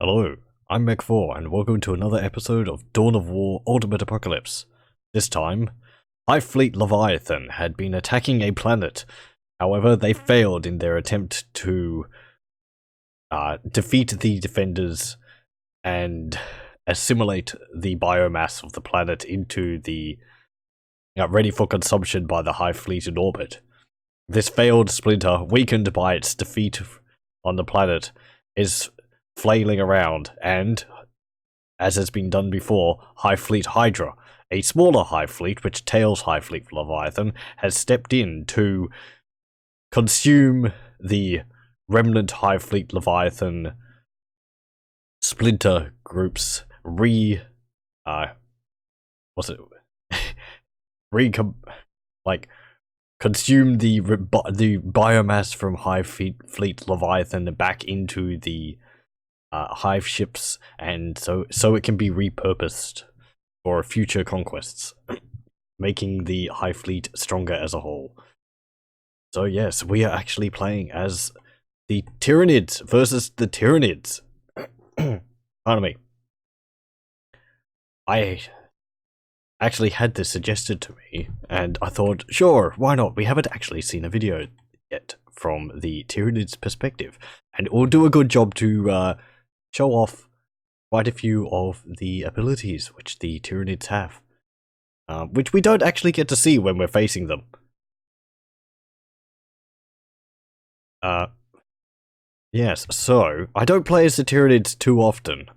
Hello, I'm Mech4 and welcome to another episode of Dawn of War Ultimate Apocalypse. This time, Hive Fleet Leviathan had been attacking a planet. However, they failed in their attempt to defeat the defenders and assimilate the biomass of the planet into the ready for consumption by the Hive Fleet in orbit. This failed splinter, weakened by its defeat on the planet, is flailing around, and, as has been done before, Hive Fleet Hydra, a smaller Hive Fleet which tails Hive Fleet Leviathan, has stepped in to consume the remnant Hive Fleet Leviathan splinter groups consume the biomass from Hive Fleet Leviathan back into the hive ships, and so it can be repurposed for future conquests, making the Hive Fleet stronger as a whole. So yes, we are actually playing as the Tyranids versus the Tyranids. Pardon me. I actually had this suggested to me, and I thought, sure, why not? We haven't actually seen a video yet from the Tyranids' perspective, and it will do a good job to show off quite a few of the abilities which the Tyranids have, which we don't actually get to see when we're facing them. Yes, so I don't play as the Tyranids too often,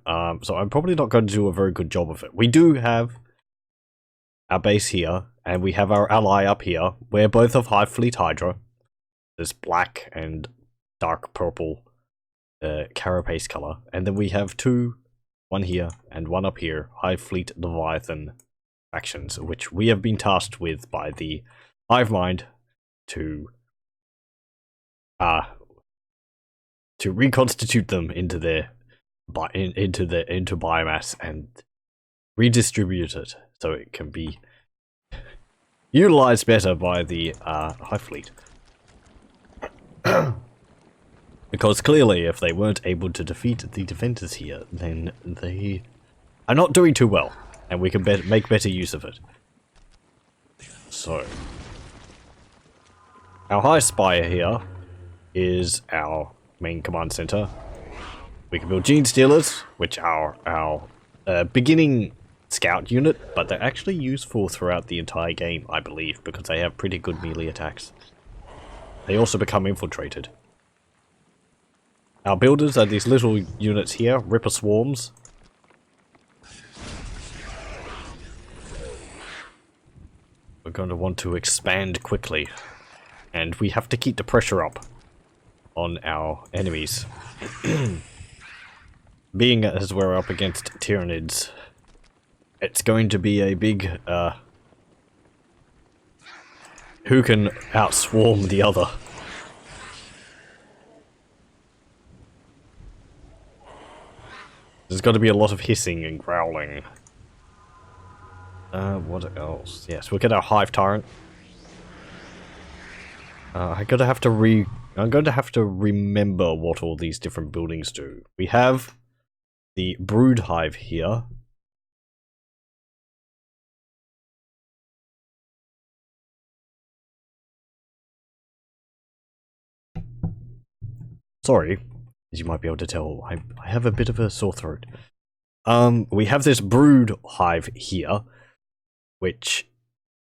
so I'm probably not going to do a very good job of it. We do have our base here, and we have our ally up here. We're both of Hive Fleet Hydra. There's black and dark purple carapace color, and then we have one here and one up here, Hive Fleet Leviathan factions, which we have been tasked with by the Hive Mind to reconstitute them into biomass and redistribute it so it can be utilized better by the Hive Fleet. Because clearly, if they weren't able to defeat the defenders here, then they are not doing too well, and we can make better use of it. So, our High Spire here is our main command center. We can build Gene Stealers, which are our beginning scout unit, but they're actually useful throughout the entire game, I believe, because they have pretty good melee attacks. They also become infiltrated. Our builders are these little units here, Ripper Swarms. We're going to want to expand quickly, and we have to keep the pressure up on our enemies. Being as we're up against Tyranids, it's going to be a big, who can outswarm the other. There's got to be a lot of hissing and growling. What else? Yes, we'll get our Hive Tyrant. I'm going to have to remember what all these different buildings do. We have the Brood Hive here. Sorry, as you might be able to tell, I have a bit of a sore throat. We have this Brood Hive here, which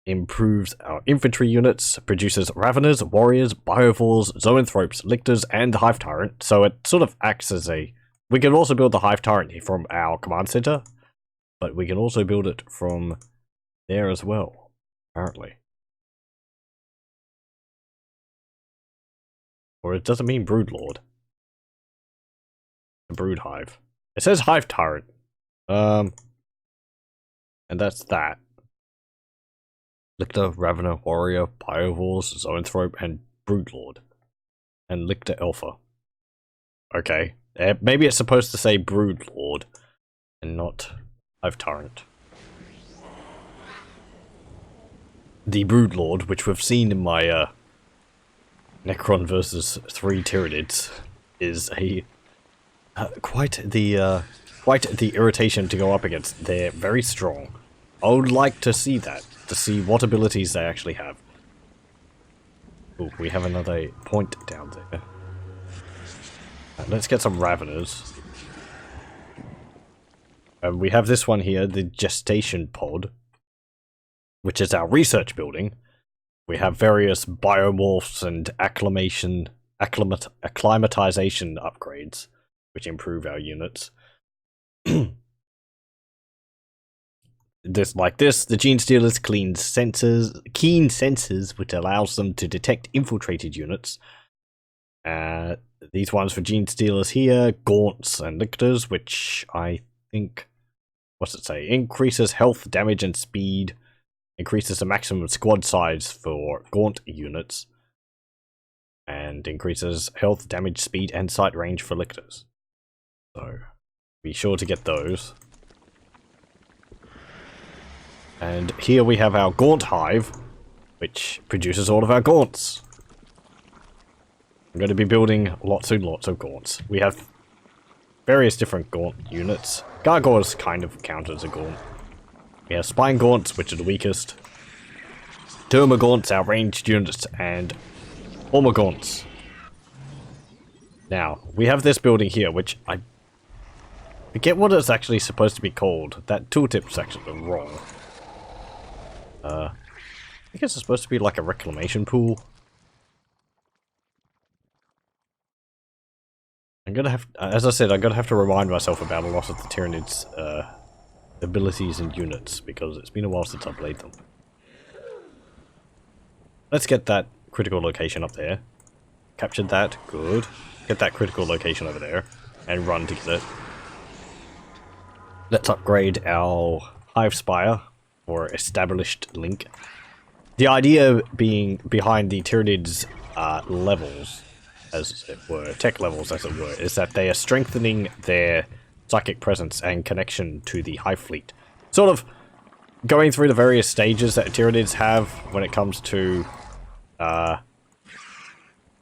improves our infantry units, produces Raveners, Warriors, Biovores, Zoanthropes, Lictors, and the Hive Tyrant, so it sort of acts as a... We can also build the Hive Tyrant here from our command center, but we can also build it from there as well, apparently. Or it doesn't mean Broodlord. The Brood Hive. It says Hive Tyrant. And that's that. Lictor, Ravener, Warrior, Biovores, Zoanthrope, and Broodlord. And Lictor Alpha. Okay. Maybe it's supposed to say Broodlord, and not Hive Tyrant. The Broodlord, which we've seen in my Necron versus 3 Tyranids, is a quite the irritation to go up against. They're very strong. I would like to see that, to see what abilities they actually have. Oh, we have another point down there. Let's get some Raveners. We have this one here, the Gestation Pod, which is our research building. We have various biomorphs and acclimatization upgrades, which improve our units. The Gene Stealer's keen sensors, which allows them to detect infiltrated units. These ones for Gene Stealers here, Gaunts and Lictors, which I think, what's it say? Increases health, damage, and speed. Increases the maximum squad size for Gaunt units. And increases health, damage, speed, and sight range for Lictors. So, be sure to get those. And here we have our Gaunt Hive, which produces all of our Gaunts. I'm going to be building lots and lots of Gaunts. We have various different Gaunt units. Gargoyles kind of count as a Gaunt. We have Spine Gaunts, which are the weakest. Termagaunts, our ranged units, and Ormagaunts. Now, we have this building here, which I forget what it's actually supposed to be called. That tooltip's actually wrong. I think it's supposed to be like a reclamation pool. I'm gonna have, as I said, I'm gonna have to remind myself about a lot of the Tyranids' abilities and units, because it's been a while since I played them. Let's get that critical location up there. Captured that, good. Get that critical location over there, and run to get it. Let's upgrade our Hive Spire for established link. The idea being behind the Tyranids' levels, as it were, tech levels as it were, is that they are strengthening their psychic presence and connection to the Hive Fleet. Sort of going through the various stages that Tyranids have when it comes to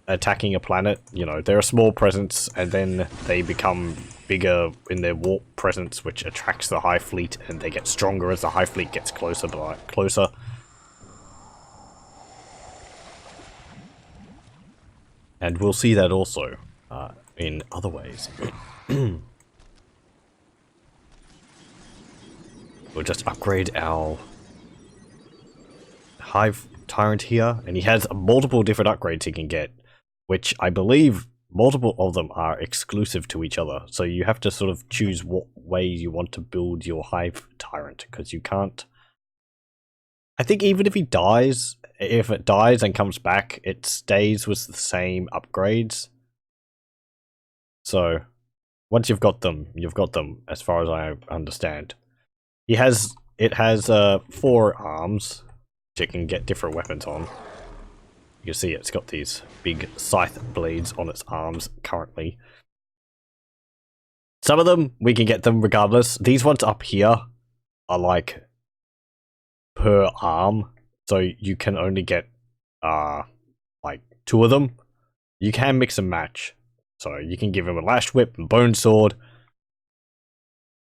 attacking a planet. You know, they're a small presence, and then they become bigger in their warp presence, which attracts the Hive Fleet, and they get stronger as the Hive Fleet gets closer. And we'll see that also in other ways. We'll just upgrade our Hive Tyrant here, and he has multiple different upgrades he can get, which I believe multiple of them are exclusive to each other. So you have to sort of choose what way you want to build your Hive Tyrant, because you can't... I think even if he dies, if it dies and comes back, it stays with the same upgrades. So, once you've got them, as far as I understand. It has 4 arms, which it can get different weapons on. You can see it's got these big scythe blades on its arms currently. Some of them, we can get them regardless. These ones up here are like per arm, so you can only get like 2 of them. You can mix and match, so you can give him a lash whip and bone sword,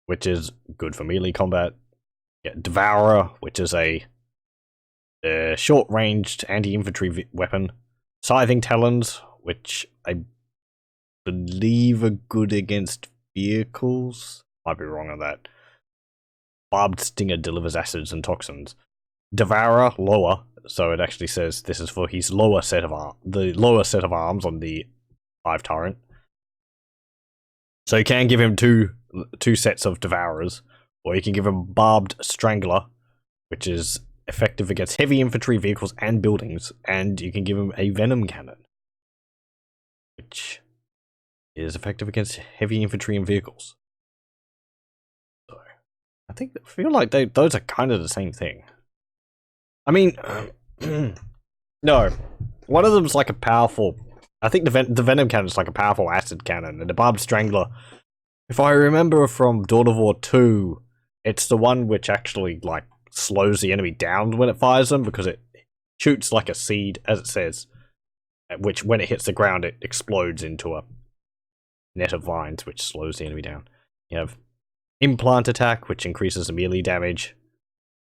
which is good for melee combat. Get Devourer, which is a short-ranged anti-infantry weapon. Scything Talons, which I believe are good against vehicles. Might be wrong on that. Barbed Stinger delivers acids and toxins. Devourer, lower, so it actually says this is for his lower set of arms on the Hive Tyrant. So you can give him two sets of Devourers, or you can give him Barbed Strangler, which is effective against heavy infantry, vehicles, and buildings, and you can give him a Venom Cannon, which is effective against heavy infantry and vehicles. So, I feel like those are kind of the same thing. I mean, no, one of them's like a powerful... I think the Venom Cannon is like a powerful acid cannon, and the Barbed Strangler, if I remember from Dawn of War 2, it's the one which actually, like, slows the enemy down when it fires them, because it shoots like a seed, as it says, which when it hits the ground, it explodes into net of vines, which slows the enemy down. You have implant attack, which increases the melee damage.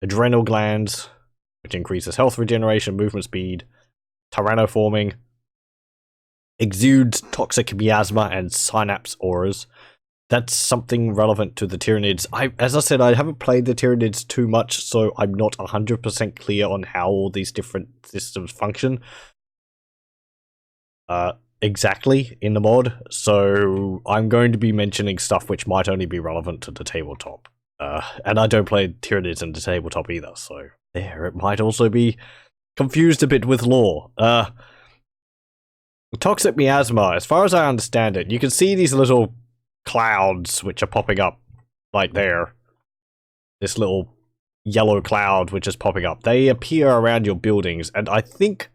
Adrenal glands, which increases health regeneration, movement speed. Tyrannoforming. Exudes toxic miasma and synapse auras. That's something relevant to the Tyranids. As I said, I haven't played the Tyranids too much, so I'm not 100% clear on how all these different systems function. Exactly in the mod, so I'm going to be mentioning stuff which might only be relevant to the tabletop. And I don't play Tyranids in the tabletop either, so there, it might also be confused a bit with lore. Toxic miasma, as far as I understand it, you can see these little clouds which are popping up, like there. This little yellow cloud which is popping up. They appear around your buildings, and I think...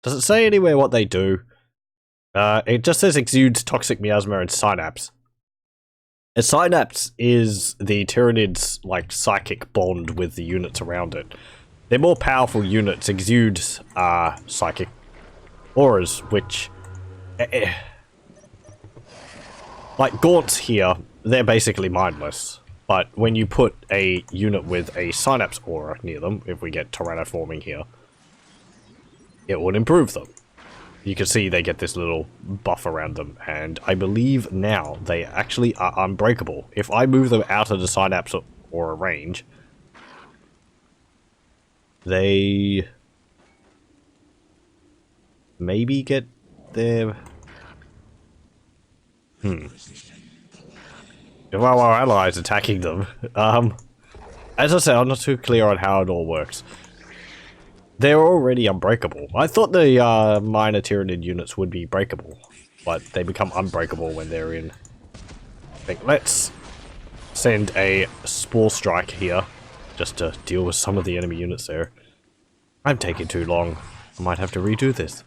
Does it say anywhere what they do? It just says exudes toxic miasma and synapse. A synapse is the Tyranids' like psychic bond with the units around it. They're more powerful units, exude psychic auras, which like gaunts here, they're basically mindless. But when you put a unit with a synapse aura near them, if we get Tyrannoforming here, it would improve them. You can see they get this little buff around them, and I believe now they actually are unbreakable. If I move them out of the synapse aura range, they maybe get their... If our allies attacking them, as I said, I'm not too clear on how it all works. They're already unbreakable. I thought the minor Tyranid units would be breakable, but they become unbreakable when they're in. I think let's send a spore strike here, just to deal with some of the enemy units there. I'm taking too long. I might have to redo this.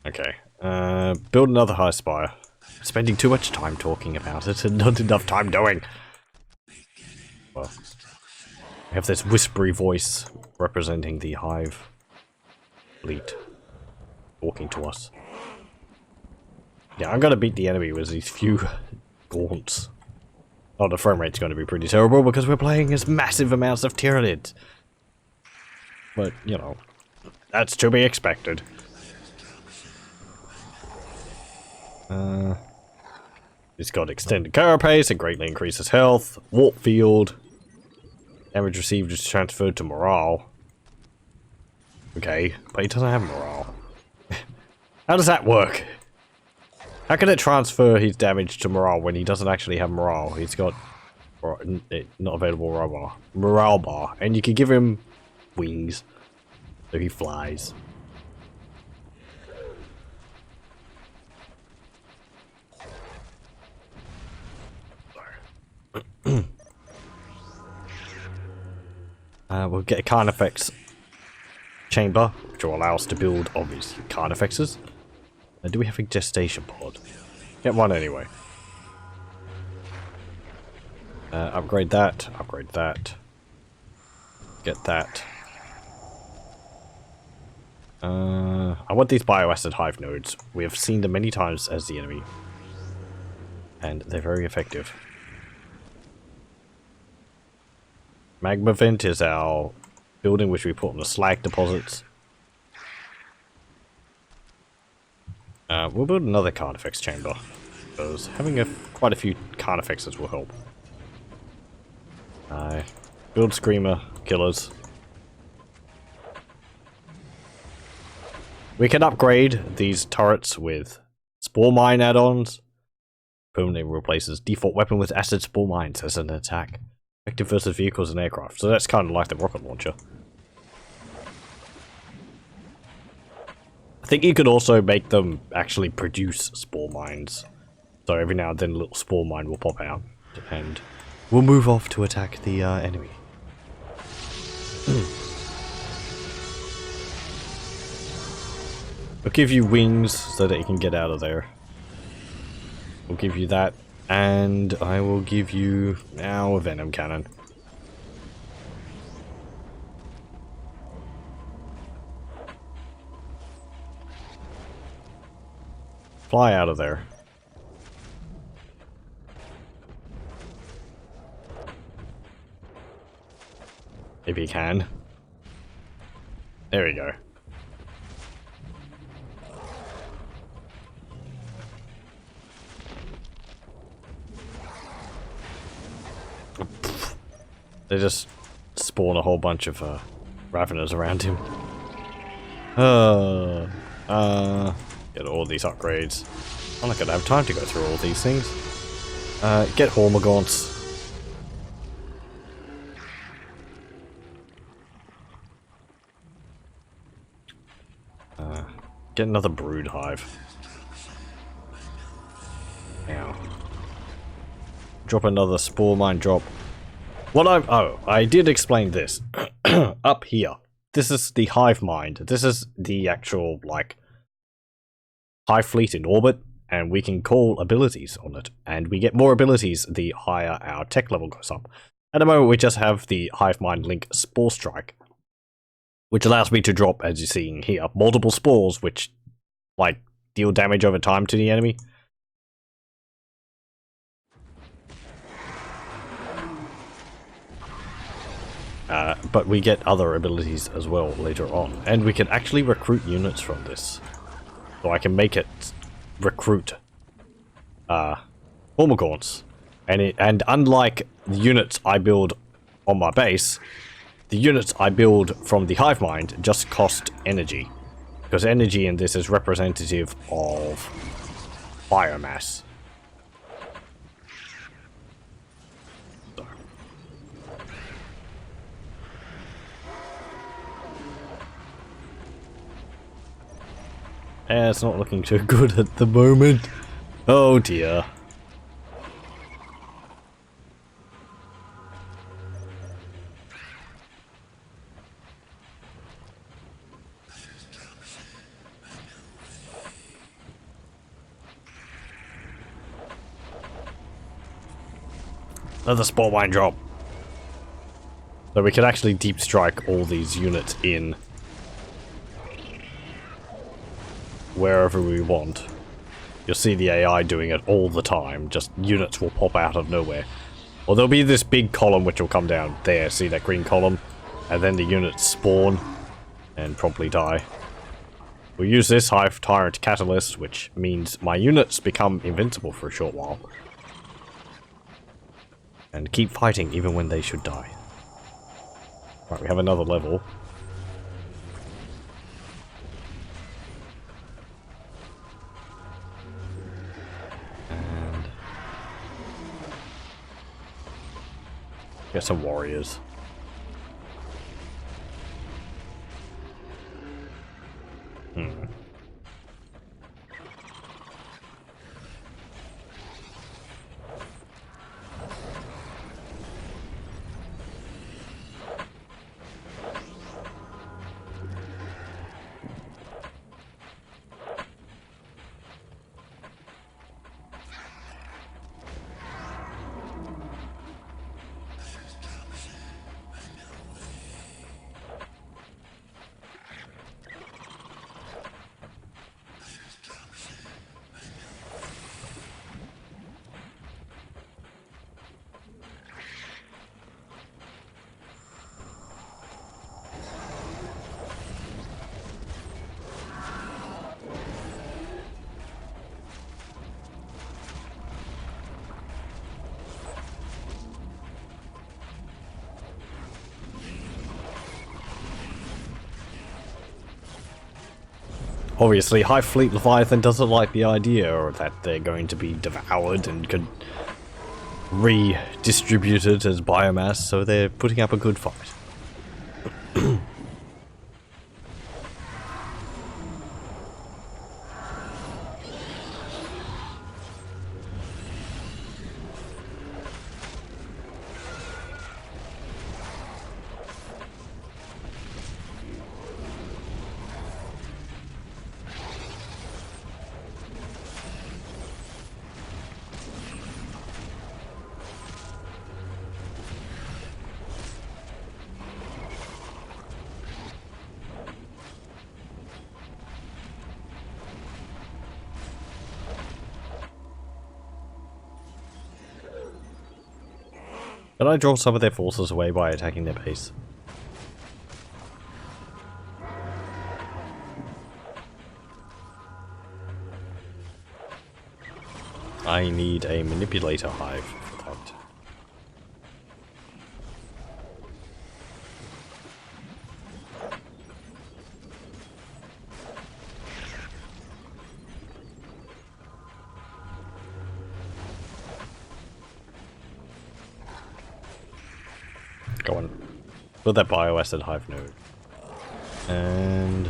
Okay, build another high spire. Spending too much time talking about it and not enough time doing. Well, we have this whispery voice representing the Hive Fleet talking to us. Yeah, I'm gonna beat the enemy with these few gaunts. Oh, the frame rate's gonna be pretty terrible because we're playing as massive amounts of Tyranids. But, you know, that's to be expected. It's got extended carapace and greatly increases health. Warp field. Damage received is transferred to morale. Okay, but he doesn't have morale. How does that work? How can it transfer his damage to morale when he doesn't actually have morale? He's got not available morale bar, and you can give him wings, so he flies. We'll get a Carnifex chamber, which will allow us to build, obviously, Carnifexes. Do we have a gestation pod? Get one anyway. Upgrade that, upgrade that. Get that. I want these bioacid hive nodes. We have seen them many times as the enemy. And they're very effective. Magma vent is our building which we put on the slag deposits. We'll build another Carnifex chamber, because having quite a few Carnifexes will help. Build Screamer killers. We can upgrade these turrets with Spore Mine add-ons. Permanently replaces default weapon with acid spore mines as an attack. Effective versus vehicles and aircraft, so that's kind of like the rocket launcher. I think you could also make them actually produce spore mines. So every now and then a little spore mine will pop out, and we'll move off to attack the enemy. We'll give you wings so that you can get out of there. We'll give you that. And I will give you now a venom cannon. Fly out of there. If you can. There we go. They just spawn a whole bunch of Raveners around him. Get all these upgrades. I'm not gonna have time to go through all these things. Get Hormagaunts. Get another brood hive. Now. Drop another spore mine drop. I did explain this. Up here. This is the hive mind. This is the actual, like, hive fleet in orbit, and we can call abilities on it. And we get more abilities the higher our tech level goes up. At the moment, we just have the hive mind link Spore Strike, which allows me to drop, as you're seeing here, multiple spores, which, like, deal damage over time to the enemy. But we get other abilities as well later on. And we can actually recruit units from this. So I can make it recruit Hormagaunts. And unlike the units I build on my base, the units I build from the hive mind just cost energy. Because energy in this is representative of biomass. It's not looking too good at the moment. Oh dear. Another spore mine drop. So we can actually deep strike all these units in wherever we want. You'll see the AI doing it all the time. Just units will pop out of nowhere. Or there'll be this big column which will come down there. See that green column? And then the units spawn and probably die. We'll use this Hive Tyrant Catalyst, which means my units become invincible for a short while. And keep fighting even when they should die. Right, we have another level. And get some warriors. Obviously, Hive Fleet Leviathan doesn't like the idea that they're going to be devoured and could redistributed as biomass, so they're putting up a good fight. Can I draw some of their forces away by attacking their base? I need a manipulator hive for that. Go on. Put that bioacid hive node. And...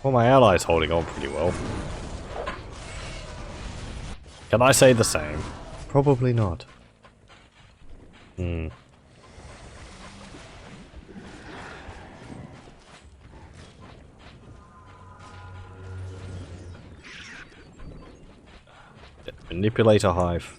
well, my ally's holding on pretty well. Can I say the same? Probably not. Manipulator hive.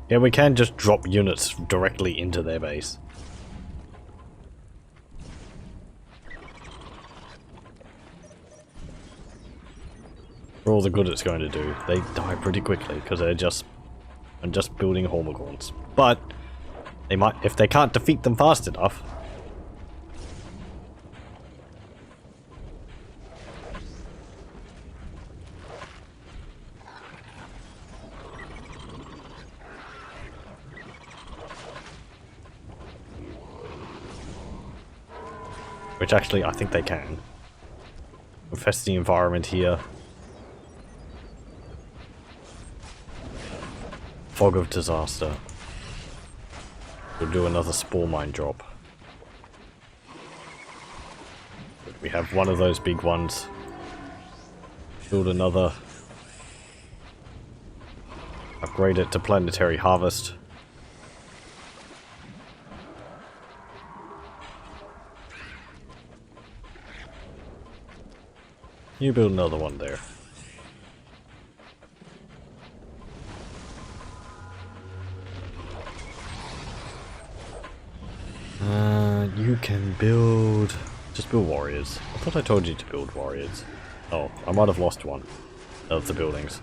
Yeah, we can just drop units directly into their base. For all the good it's going to do, they die pretty quickly because they're just building hormigons. But they might, if they can't defeat them fast enough. Which actually, I think they can. Infest the environment here. Fog of disaster. We'll do another spore mine drop. We have one of those big ones. Build another. Upgrade it to planetary harvest. You build another one there. You can build... just build warriors. I thought I told you to build warriors. Oh, I might have lost one of the buildings.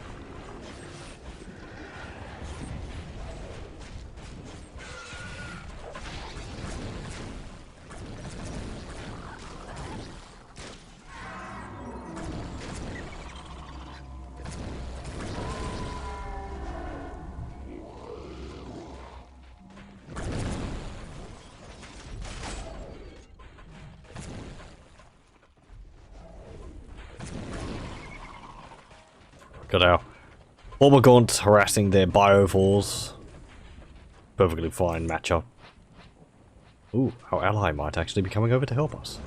Got our Hormigaunt harassing their biovores. Perfectly fine matchup. Ooh, our ally might actually be coming over to help us.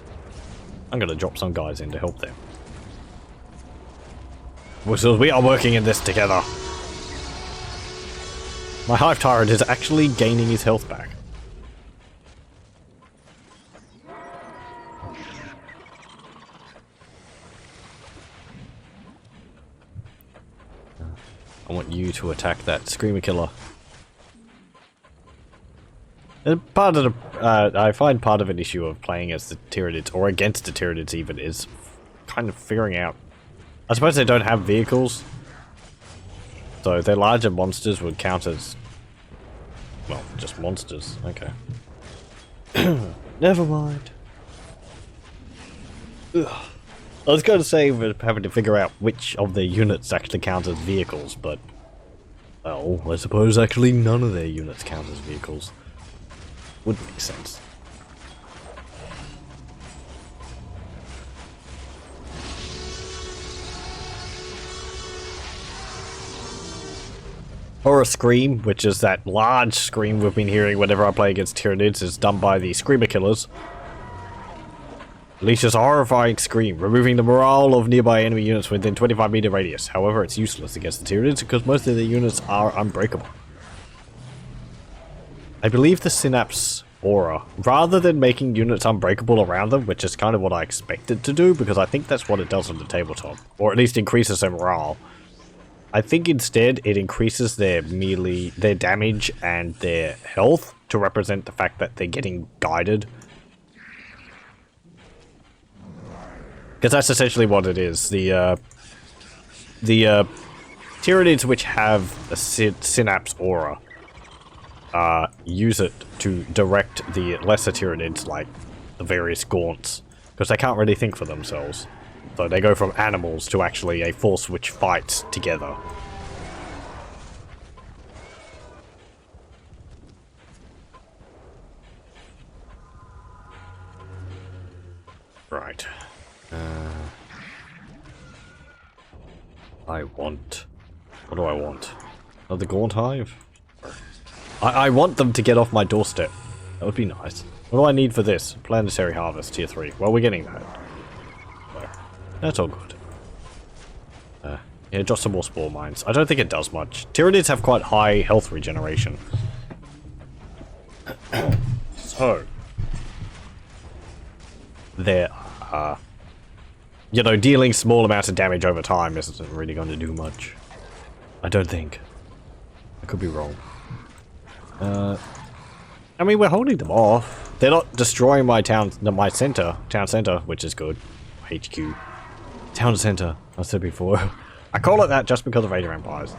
I'm gonna drop some guys in to help them. So we are working in this together. My Hive Tyrant is actually gaining his health back. I want you to attack that Screamer Killer. And part of the, I find part of an issue of playing as the Tyranids, or against the Tyranids even, is kind of figuring out. I suppose they don't have vehicles, so their larger monsters would count as, well, just monsters. Okay. Never mind. Ugh. I was going to say we're having to figure out which of their units actually count as vehicles, but... well, I suppose actually none of their units count as vehicles. Would make sense. Horror Scream, which is that large scream we've been hearing whenever I play against Tyranids, is done by the Screamer Killers. Unleashes a horrifying scream, removing the morale of nearby enemy units within 25-meter radius. However, it's useless against the Tyranids because most of the units are unbreakable. I believe the Synapse aura, rather than making units unbreakable around them, which is kind of what I expected to do, because I think that's what it does on the tabletop, or at least increases their morale. I think instead it increases their melee, their damage and their health to represent the fact that they're getting guided. Because that's essentially what it is. The Tyranids which have a Synapse aura use it to direct the lesser Tyranids, like the various gaunts, because they can't really think for themselves. So they go from animals to actually a force which fights together. Right. What do I want? Another Gaunt Hive? I want them to get off my doorstep. That would be nice. What do I need for this? Planetary Harvest, tier 3. Well, we're getting that. So, that's all good. Yeah, just some more Spore Mines. I don't think it does much. Tyranids have quite high health regeneration. So, they're, you know, dealing small amounts of damage over time isn't really going to do much. I don't think. I could be wrong. I mean, we're holding them off. They're not destroying my town center, which is good. HQ. Town center, I said before. I call it that just because of Age of Empires.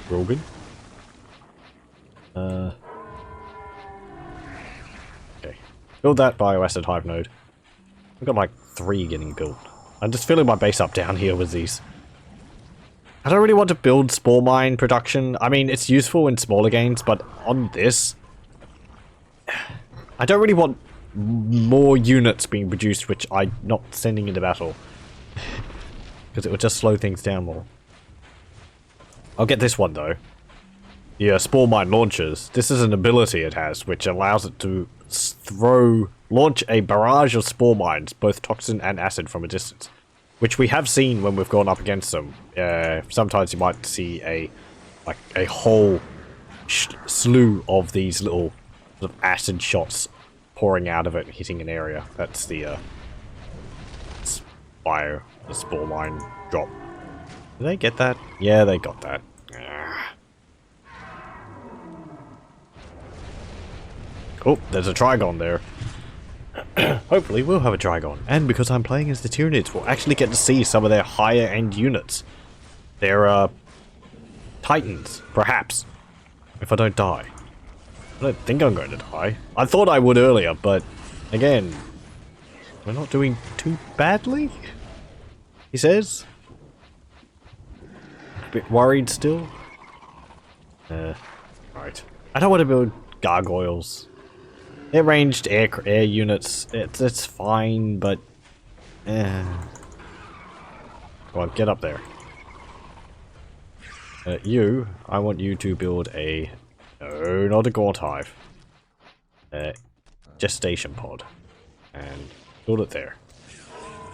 Rogan? Okay. Build that bioacid hive node. I've got like 3 getting built. I'm just filling my base up down here with these. I don't really want to build spore mine production. I mean, it's useful in smaller games, but on this, I don't really want more units being produced which I'm not sending into battle. Because it would just slow things down more. I'll get this one though. The spore mine launchers. This is an ability it has which allows it to launch a barrage of spore mines, both toxin and acid, from a distance. Which we have seen when we've gone up against them. Sometimes you might see a whole slew of these little sort of acid shots pouring out of it, hitting an area. That's the the spore mine drop. Did they get that? Yeah, they got that. Oh, there's a Trigon there. Hopefully we'll have a Trigon. And because I'm playing as the Tyranids, we'll actually get to see some of their higher end units. Their Titans, perhaps. If I don't die. I don't think I'm going to die. I thought I would earlier, but again, we're not doing too badly, he says. A bit worried still. Right. I don't want to build gargoyles. They're ranged air units. It's fine, but come on, get up there. I want you to build a no, not a Gaunt Hive. Gestation pod, and build it there.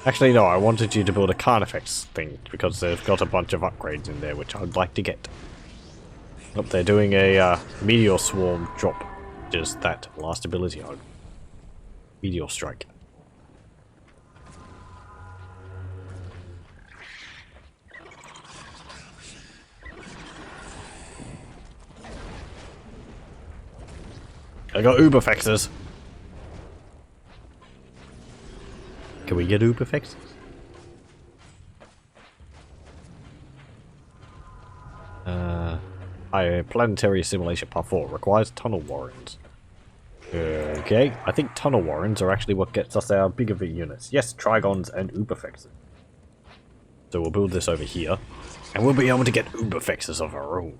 Actually, no, I wanted you to build a Carnifex thing because they've got a bunch of upgrades in there which I'd like to get. Oh, they're doing a meteor swarm drop. Just that last ability on Meteor Strike. I got Uberfexes. Can we get Uberfexes? Planetary Simulation Part 4 requires Tunnel Warrens. Okay, I think Tunnel Warrens are actually what gets us our bigger units. Yes, Trigons and Uberfexes. So we'll build this over here, and we'll be able to get Uberfexes of our own.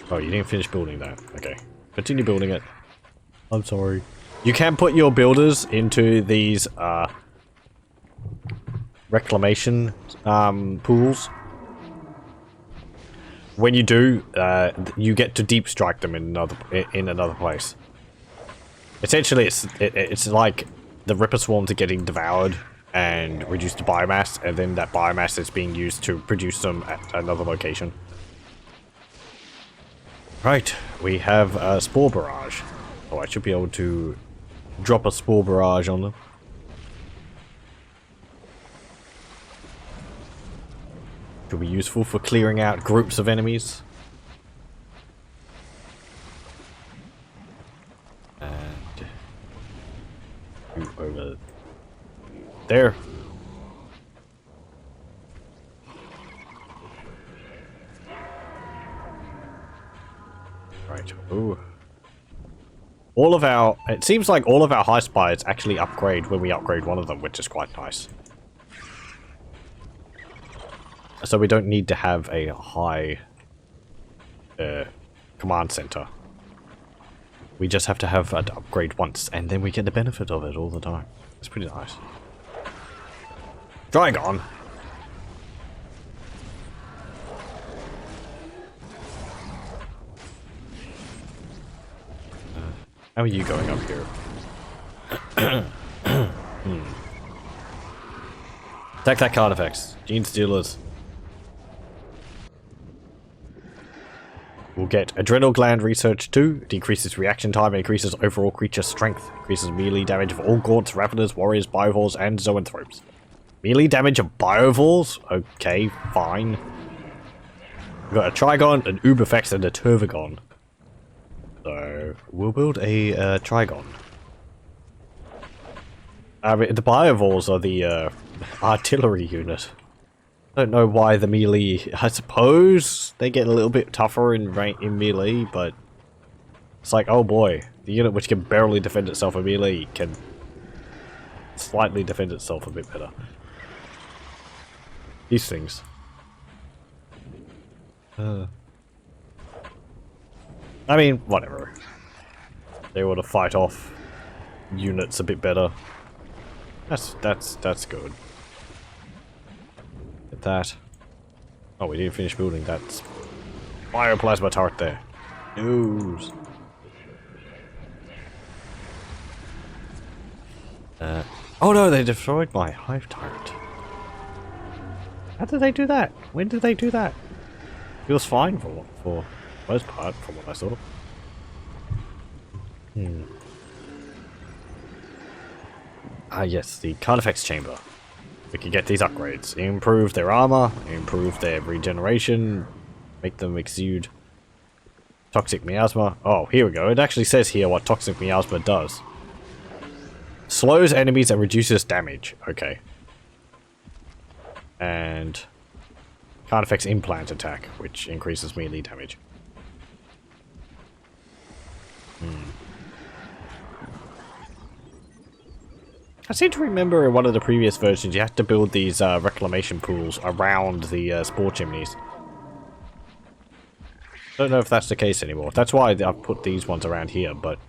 Oh, you didn't finish building that. Okay, continue building it. I'm sorry. You can put your builders into these reclamation pools. When you do, you get to deep strike them in another place. Essentially, it's like the Ripper swarms are getting devoured and reduced to biomass, and then that biomass is being used to produce them at another location. Right, we have a spore barrage. Oh, I should be able to drop a spore barrage on them. Could be useful for clearing out groups of enemies. And over there. Right. Ooh. All of our... It seems like all of our high spies actually upgrade when we upgrade one of them, which is quite nice. So we don't need to have a high command center. We just have to have an upgrade once, and then we get the benefit of it all the time. It's pretty nice. Dragon! How are you going up here? Attack that card effects. Gene stealers. We'll get Adrenal Gland Research 2, decreases reaction time, increases overall creature strength, increases melee damage of all gaunts, raveners, warriors, biovores, and zoanthropes. Melee damage of biovores? Okay, fine. We've got a Trigon, an Uberfex, and a Turvagon. So, we'll build a Trigon. I mean, the biovores are the artillery unit. I don't know why the melee... I suppose they get a little bit tougher in melee, but... It's like, oh boy, the unit which can barely defend itself in melee can slightly defend itself a bit better. These things. I mean, whatever. They want to fight off units a bit better. That's good. Get that. Oh, we didn't finish building that bioplasma turret there. News. Oh no, they destroyed my hive turret. How did they do that? When did they do that? It was fine for most part, from what I saw. Ah yes, the Carnifex chamber. We can get these upgrades. Improve their armor, improve their regeneration, make them exude toxic miasma. Oh, here we go. It actually says here what toxic miasma does. Slows enemies and reduces damage. Okay. And Carnifex implant attack, which increases melee damage. I seem to remember in one of the previous versions you had to build these reclamation pools around the spore chimneys. Don't know if that's the case anymore. That's why I've put these ones around here, but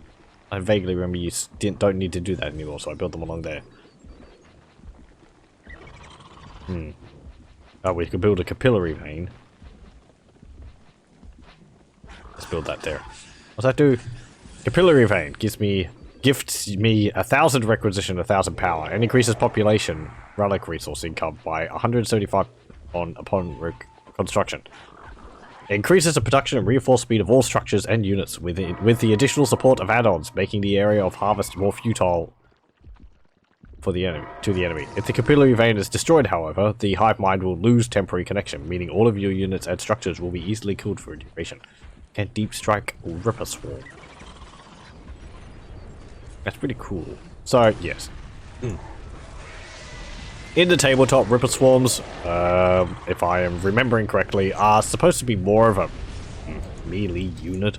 I vaguely remember you don't need to do that anymore, so I built them along there. Oh, we could build a capillary vein. Let's build that there. What's that do? Capillary vein gifts me 1,000 requisition, 1,000 power, and increases population relic resource income by 175 upon construction. It increases the production and reinforced speed of all structures and units with the additional support of add-ons, making the area of harvest more futile for the enemy. If the capillary vein is destroyed, however, the hive mind will lose temporary connection, meaning all of your units and structures will be easily killed for a duration. Can deep strike Ripper Swarm. That's pretty cool. So, yes. In the tabletop, Ripper Swarms, if I am remembering correctly, are supposed to be more of a melee unit.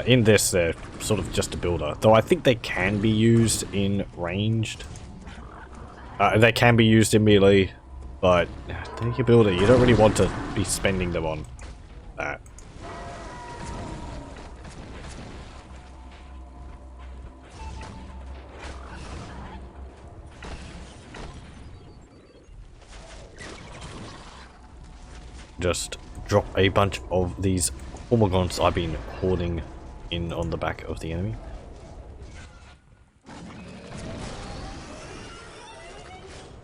In this, they're sort of just a builder. Though I think they can be used in ranged. They can be used in melee, but they're your builder. You don't really want to be spending them on that. Just drop a bunch of these Hormigons I've been hoarding in on the back of the enemy.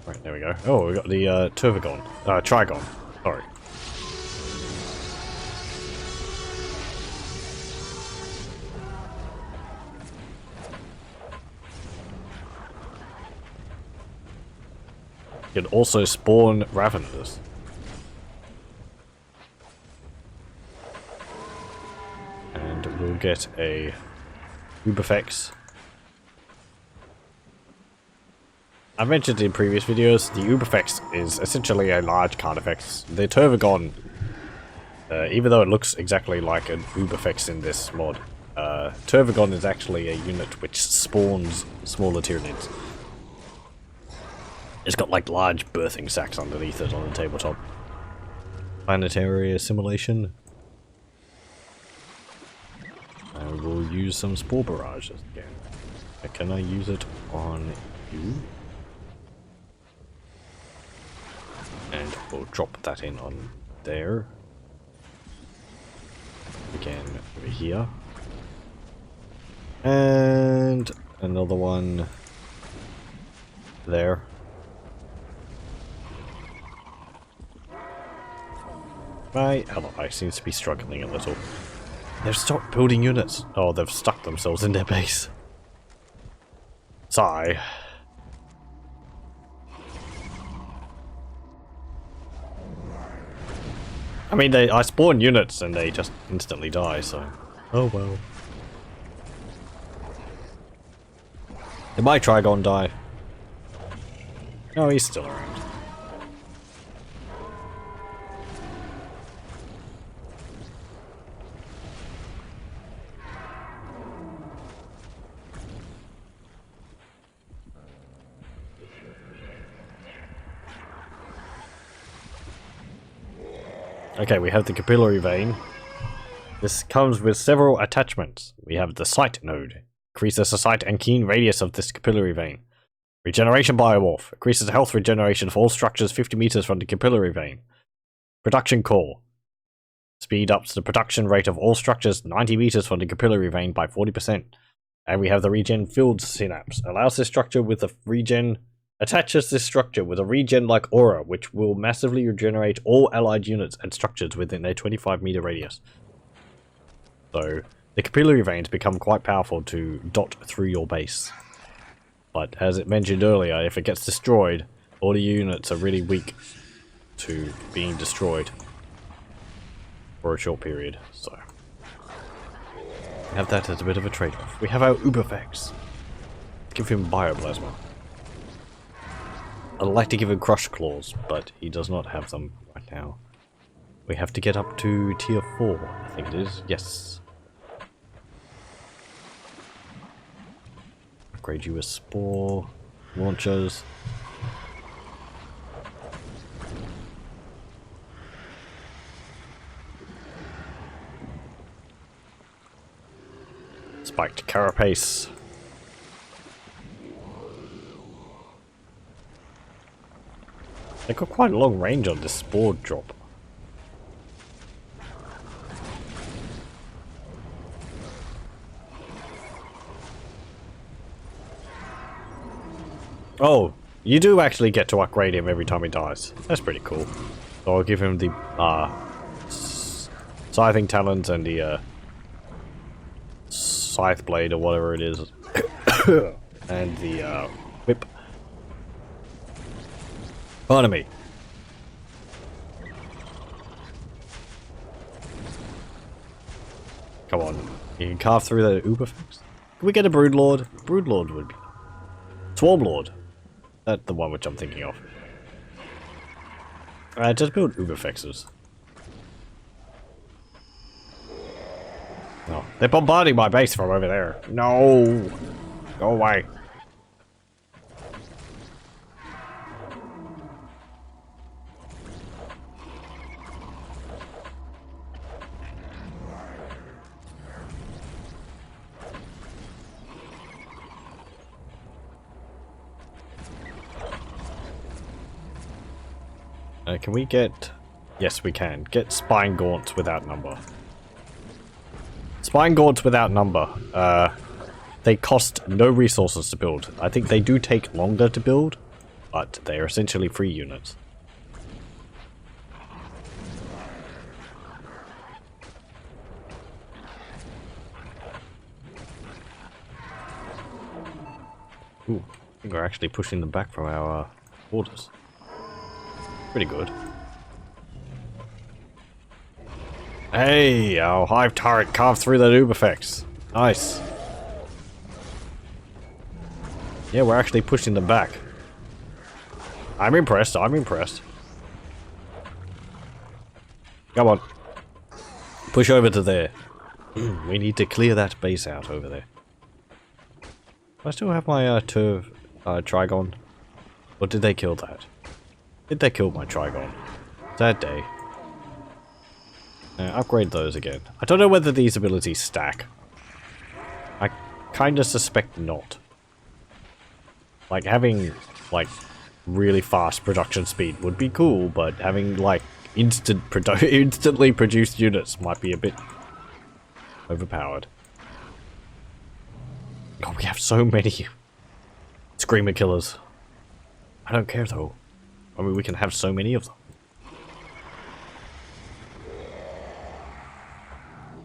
Right, there we go. Oh, we got the Trigon. Sorry. You can also spawn Raveners. And we'll get a Uberfex. I mentioned in previous videos, the Uberfex is essentially a large Carnifex. The Turvagon, even though it looks exactly like an Uberfex in this mod, Turvagon is actually a unit which spawns smaller Tyranids. It's got like large birthing sacs underneath it on the tabletop. Planetary assimilation. And we'll use some spore barrages again. Can I use it on you? And we'll drop that in on there. Again, over here. And another one there. My ally seems to be struggling a little. They've stopped building units. Oh, they've stuck themselves in their base. Sigh. I mean, I spawn units and they just instantly die, so... Oh well. Did my Trigon die? No, he's still around. Okay, we have the capillary vein. This comes with several attachments. We have the sight node. Increases the sight and keen radius of this capillary vein. Regeneration biomorph. Increases health regeneration for all structures 50 meters from the capillary vein. Production core. Speed ups the production rate of all structures 90 meters from the capillary vein by 40%. And we have the regen filled synapse. Allows this structure with a regen... Attaches this structure with a regen-like aura, which will massively regenerate all allied units and structures within a 25-meter radius. So, the capillary veins become quite powerful to dot through your base. But, as it mentioned earlier, if it gets destroyed, all the units are really weak to being destroyed for a short period, so... have that as a bit of a trade-off. We have our Uberfex. Give him Bioplasma. I'd like to give him Crush Claws, but he does not have them right now. We have to get up to tier 4, I think it is. Yes. Upgrade you with Spore Launchers. Spiked Carapace. They got quite a long range on this spore drop. Oh, you do actually get to upgrade him every time he dies. That's pretty cool. So I'll give him the scything talons and the scythe blade or whatever it is, and the whip. Pardon me. Come on. You can carve through the Uberfex. Can we get a Broodlord? Broodlord would be... Swarmlord. That's the one which I'm thinking of. Just build Uberfexes. Oh, they're bombarding my base from over there. No! Go away. Can we get... Yes, we can. Get Spine Gaunts without number. Spine gaunts without number. They cost no resources to build. I think they do take longer to build, but they are essentially free units. Ooh, I think we're actually pushing them back from our borders. Pretty good. Hey, our hive turret carved through the noob effects. Nice. Yeah, we're actually pushing them back. I'm impressed, I'm impressed. Come on. Push over to there. We need to clear that base out over there. Do I still have my Trigon? Or did they kill that? Did they kill my Trigon? Sad day. Upgrade those again. I don't know whether these abilities stack. I kinda suspect not. Like, having, like, really fast production speed would be cool, but having, like, instantly produced units might be a bit overpowered. God, we have so many screamer killers. I don't care, though. I mean, we can have so many of them.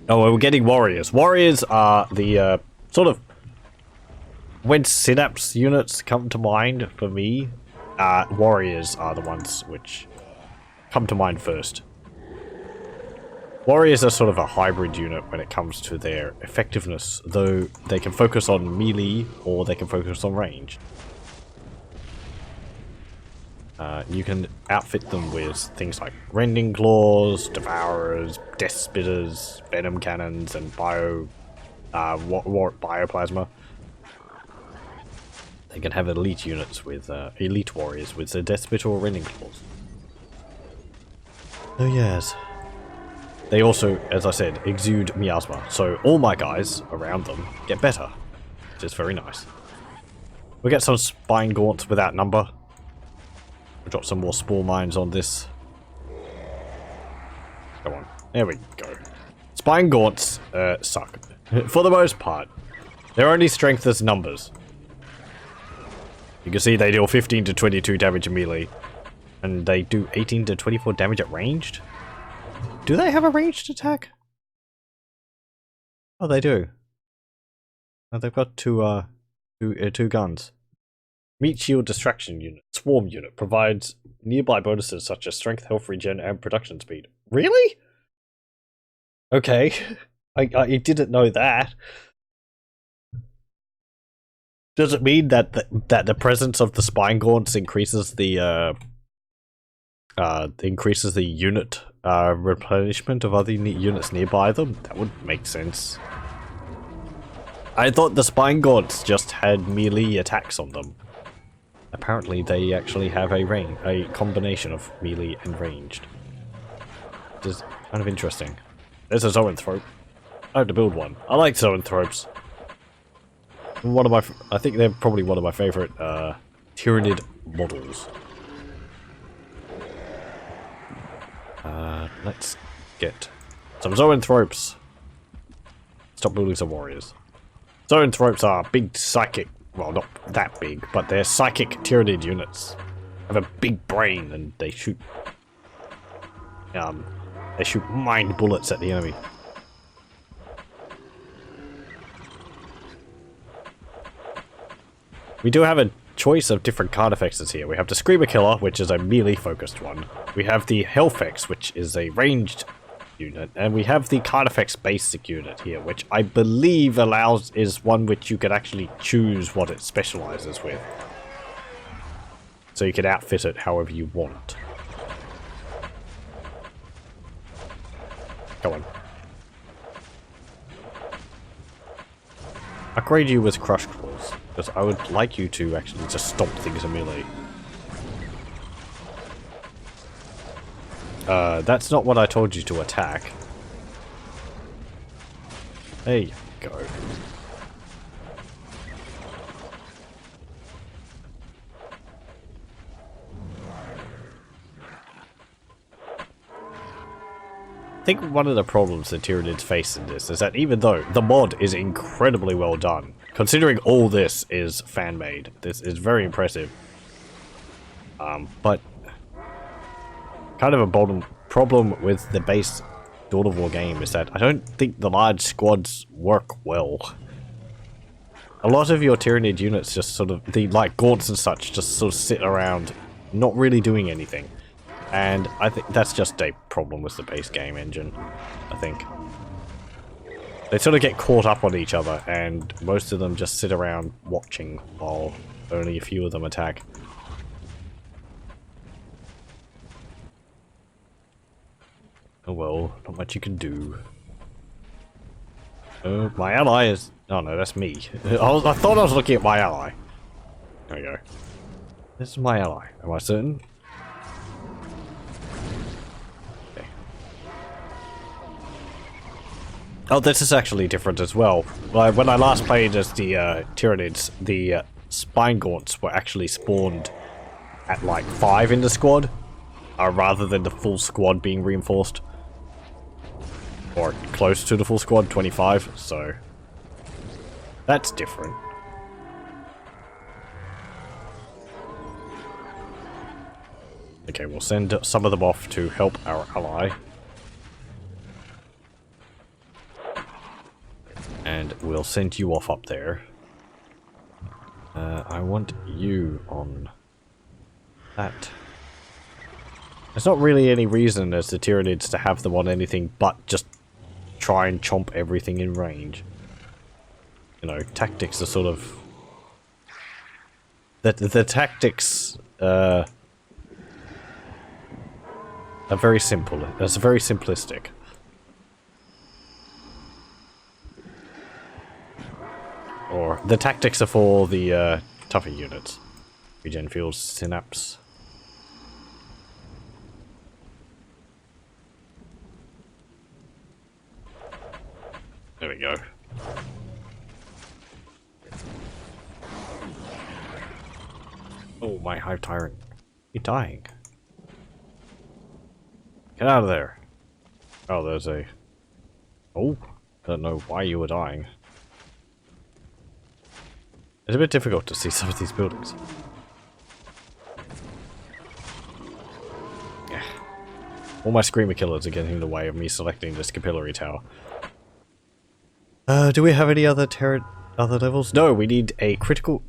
Oh, well, we're getting warriors. Warriors are the, sort of... When synapse units come to mind for me, warriors are the ones which come to mind first. Warriors are sort of a hybrid unit when it comes to their effectiveness, though they can focus on melee or they can focus on range. You can outfit them with things like rending claws, devourers, death spitters, venom cannons, and bioplasma. They can have elite units with elite warriors with the death spitter or rending claws. Oh yes. They also, as I said, exude miasma, so all my guys around them get better, which is very nice. We'll get some spine gaunts without number. We'll drop some more spore mines on this. Come on, there we go. Spine gaunts suck. For the most part. Their only strength is numbers. You can see they deal 15 to 22 damage in melee, and they do 18 to 24 damage at ranged. Do they have a ranged attack? Oh, they do. Oh, they've got two guns. Meat shield distraction unit. Swarm unit provides nearby bonuses such as strength, health regen, and production speed. Really? Okay. I didn't know that. Does it mean that the presence of the spine gaunts increases the unit replenishment of other units nearby them? That would make sense. I thought the spine gaunts just had melee attacks on them. Apparently they actually have a combination of melee and ranged. Which is kind of interesting. There's a zoanthrope. I have to build one. I like zoanthropes. One of my, I think they're probably one of my favorite Tyranid models. Let's get some zoanthropes. Stop building some warriors. Zoanthropes are big psychic, well, not that big, but they're psychic Tyranid units. Have a big brain and they shoot mind bullets at the enemy. We do have a choice of different card effects here. We have the Screamer Killer, which is a melee focused one. We have the Hellfex, which is a ranged unit, and we have the card effects basic unit here, which I believe is one which you could actually choose what it specializes with. So you can outfit it however you want. Come on. Upgrade you with Crush Claws, because I would like you to actually just stomp things in melee. That's not what I told you to attack. There you go. think one of the problems the Tyranids face in this is that even though the mod is incredibly well done, considering all this is fan-made, this is very impressive. But kind of a problem with the base Dawn of War game is that I don't think the large squads work well. A lot of your Tyranid units just sort of, like gaunts and such, just sort of sit around not really doing anything. And I think that's just a problem with the base game engine, I think. They sort of get caught up on each other, and most of them just sit around watching while only a few of them attack. Oh well, not much you can do. Oh, my ally is... Oh no, that's me. I thought I was looking at my ally. There we go. This is my ally. Am I certain? Oh, this is actually different as well. When I last played as the Tyranids, the spine gaunts were actually spawned at like 5 in the squad, rather than the full squad being reinforced. Or close to the full squad, 25, so that's different. Okay, we'll send some of them off to help our ally. And we'll send you off up there. I want you on that. There's not really any reason as the Tyranids to have them on anything but just try and chomp everything in range. You know, tactics are sort of... The tactics are very simple. It's very simplistic. Or the tactics are for the tougher units. Regen field synapse. There we go. Oh, my Hive Tyrant. You're dying. Get out of there. Oh, there's a... Oh, don't know why you were dying. It's a bit difficult to see some of these buildings. Yeah. All my screamer killers are getting in the way of me selecting this capillary tower. Do we have any other levels? No, we need a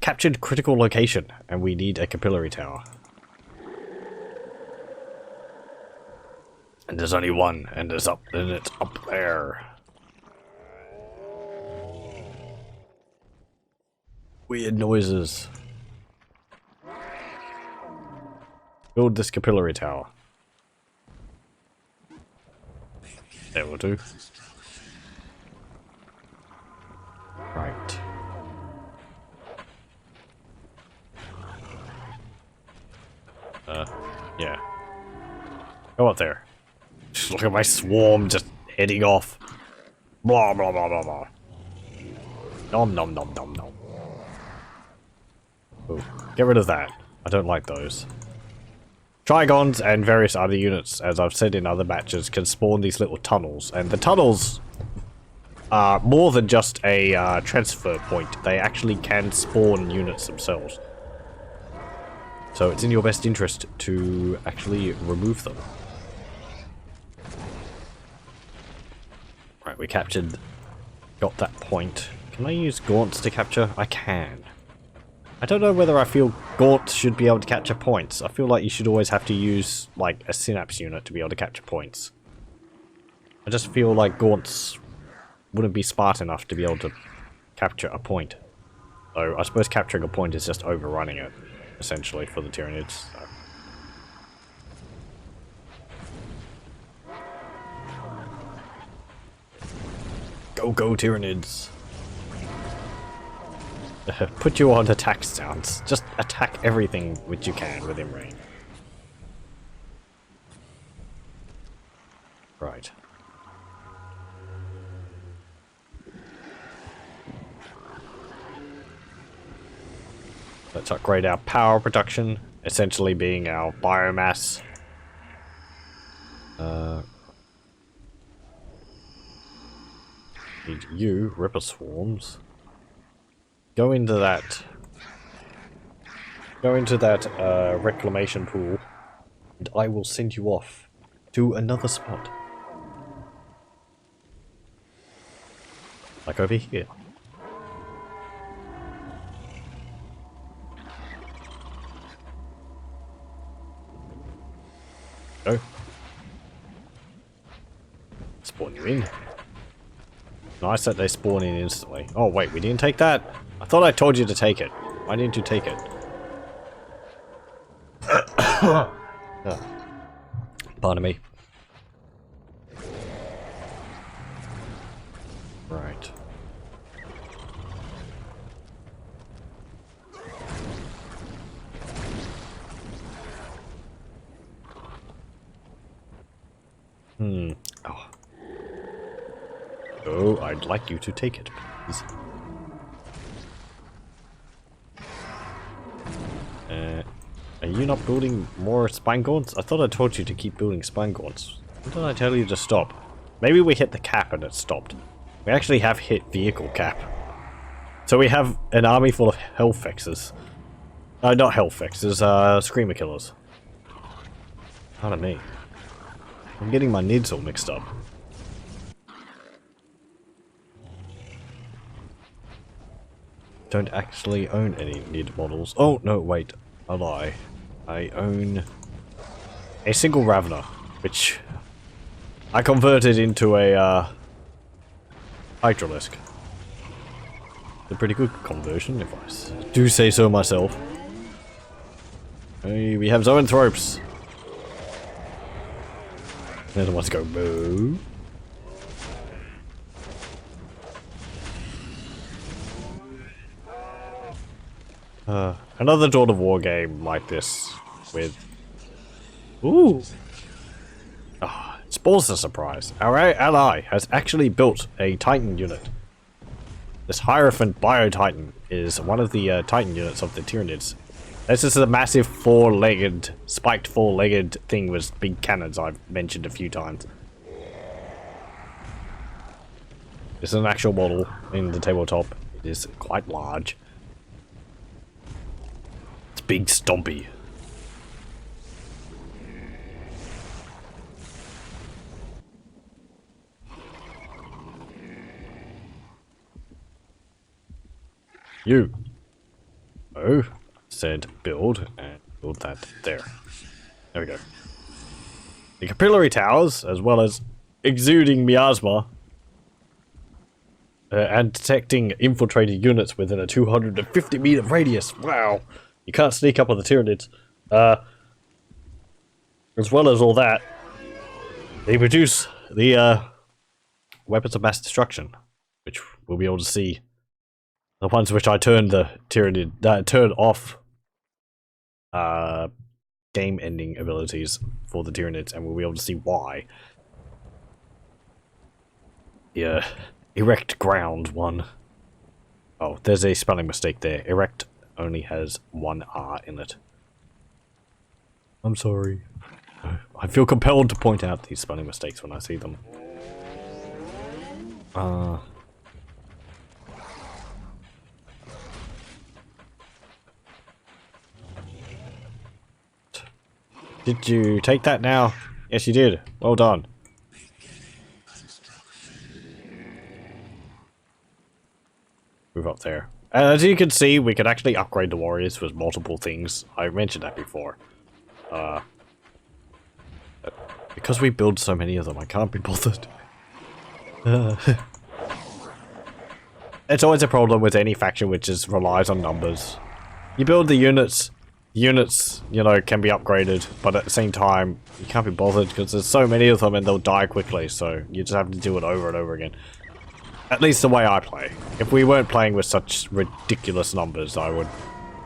captured critical location, and we need a capillary tower. And there's only one, and it's up there. Weird noises. Build this capillary tower. There will do. Right. Yeah. Go up there. Just look at my swarm just heading off. Blah, blah, blah, blah, blah. Nom, nom, nom, nom, nom. Ooh, get rid of that. I don't like those. Trigons and various other units, as I've said in other matches, can spawn these little tunnels. And the tunnels are more than just a transfer point. They actually can spawn units themselves. So it's in your best interest to actually remove them. Right, we got that point. Can I use gaunts to capture? I can. I don't know whether I feel gaunts should be able to capture points. I feel like you should always have to use, like, a synapse unit to be able to capture points. I just feel like gaunts wouldn't be smart enough to be able to capture a point. So I suppose capturing a point is just overrunning it, essentially, for the Tyranids. So. Go, go, Tyranids! Put you on attack stance. Just attack everything which you can within range. Right. Let's upgrade our power production, essentially being our biomass. Need you, Ripper Swarms. Go into that. Go into that reclamation pool, and I will send you off to another spot. Like over here. Go. Spawn you in. Nice that they spawn in instantly. Oh wait, we didn't take that? I thought I told you to take it. Why didn't you take it? Pardon me. Right. Oh. Oh, I'd like you to take it, please. Are you not building more spine gaunts? I thought I told you to keep building spine gaunts. When did I tell you to stop? Maybe we hit the cap and it stopped. We actually have hit vehicle cap. So we have an army full of hellfexes. Not hellfexes, screamer killers. Pardon me. I'm getting my nids all mixed up. Don't actually own any nid models. Oh, no, wait. I lie. I own a single Ravener, which I converted into a Hydralisk. A pretty good conversion, if I do say so myself. Hey, we have zoanthropes. Another one to go boo. Another Dawn of War game like this with... Ooh! Oh, it spoils the surprise. Our ally has actually built a Titan unit. This Hierophant Bio-Titan is one of the Titan units of the Tyranids. This is a massive four-legged, spiked four-legged thing with big cannons I've mentioned a few times. This is an actual model in the tabletop. It is quite large. It's big stompy. You. Oh. Said build, and build that there. There we go. The capillary towers, as well as exuding miasma, and detecting infiltrated units within a 250-meter radius. Wow! You can't sneak up on the Tyranids. As well as all that, they produce the weapons of mass destruction, which we'll be able to see. The ones which I turned the Tyranid, turned off game-ending abilities for the Tyranids, and we'll be able to see why. The erect ground one. Oh, there's a spelling mistake there. Erect only has one R in it. I'm sorry. I feel compelled to point out these spelling mistakes when I see them. Did you take that now? Yes, you did. Well done. Move up there. And as you can see, we can actually upgrade the warriors with multiple things. I mentioned that before. Because we build so many of them, I can't be bothered. It's always a problem with any faction which relies on numbers. You build the units, you know, can be upgraded, but at the same time, you can't be bothered because there's so many of them and they'll die quickly, so you just have to do it over and over again. At least the way I play. If we weren't playing with such ridiculous numbers, I would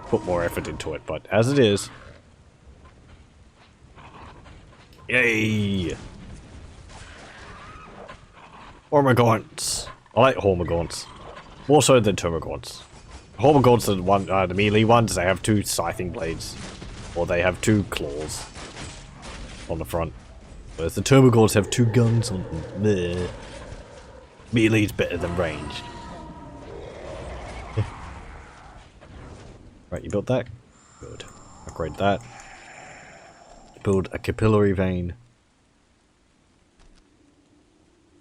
put more effort into it, but as it is... Yay! Hormagaunts. I like Hormagaunts. More so than Termagaunts. Hormagaunts are the melee ones. They have two scything blades. Or they have two claws on the front. Whereas the Termagaunts have two guns on them. Bleh. Melee's better than ranged. Right, you built that? Good. Upgrade that. Build a capillary vein.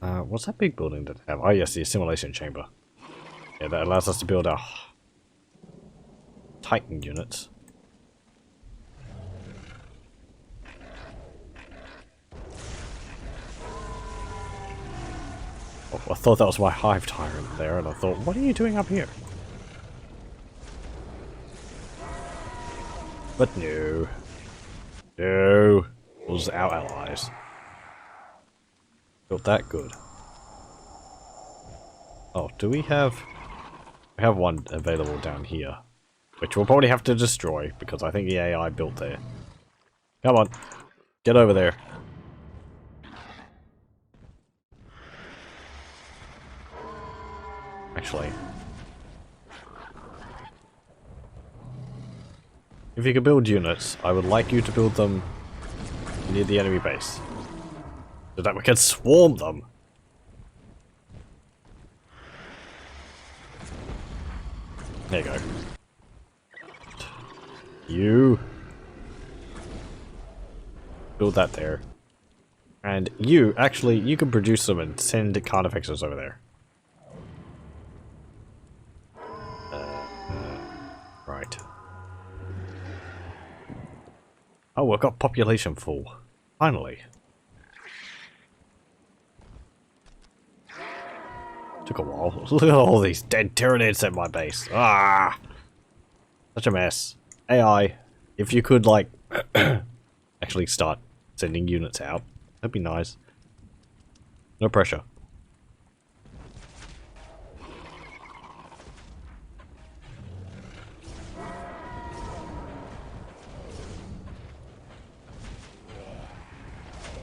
What's that big building that have? Oh yes, the assimilation chamber. Yeah, that allows us to build our Titan units. Oh, I thought that was my Hive Tyrant there, and I thought, what are you doing up here? But no. No. It was our allies. Built that good. Oh, do we have... We have one available down here. Which we'll probably have to destroy, because I think the AI built there. Come on. Get over there. Actually. If you could build units, I would like you to build them near the enemy base. So that we can swarm them. There you go. You build that there. And you, actually, you can produce them and send carnifexes over there. Right. Oh, we've got population full. Finally. Took a while. Look at all these dead Tyranids at my base. Ah! Such a mess. AI, if you could, like, actually start sending units out, that'd be nice. No pressure.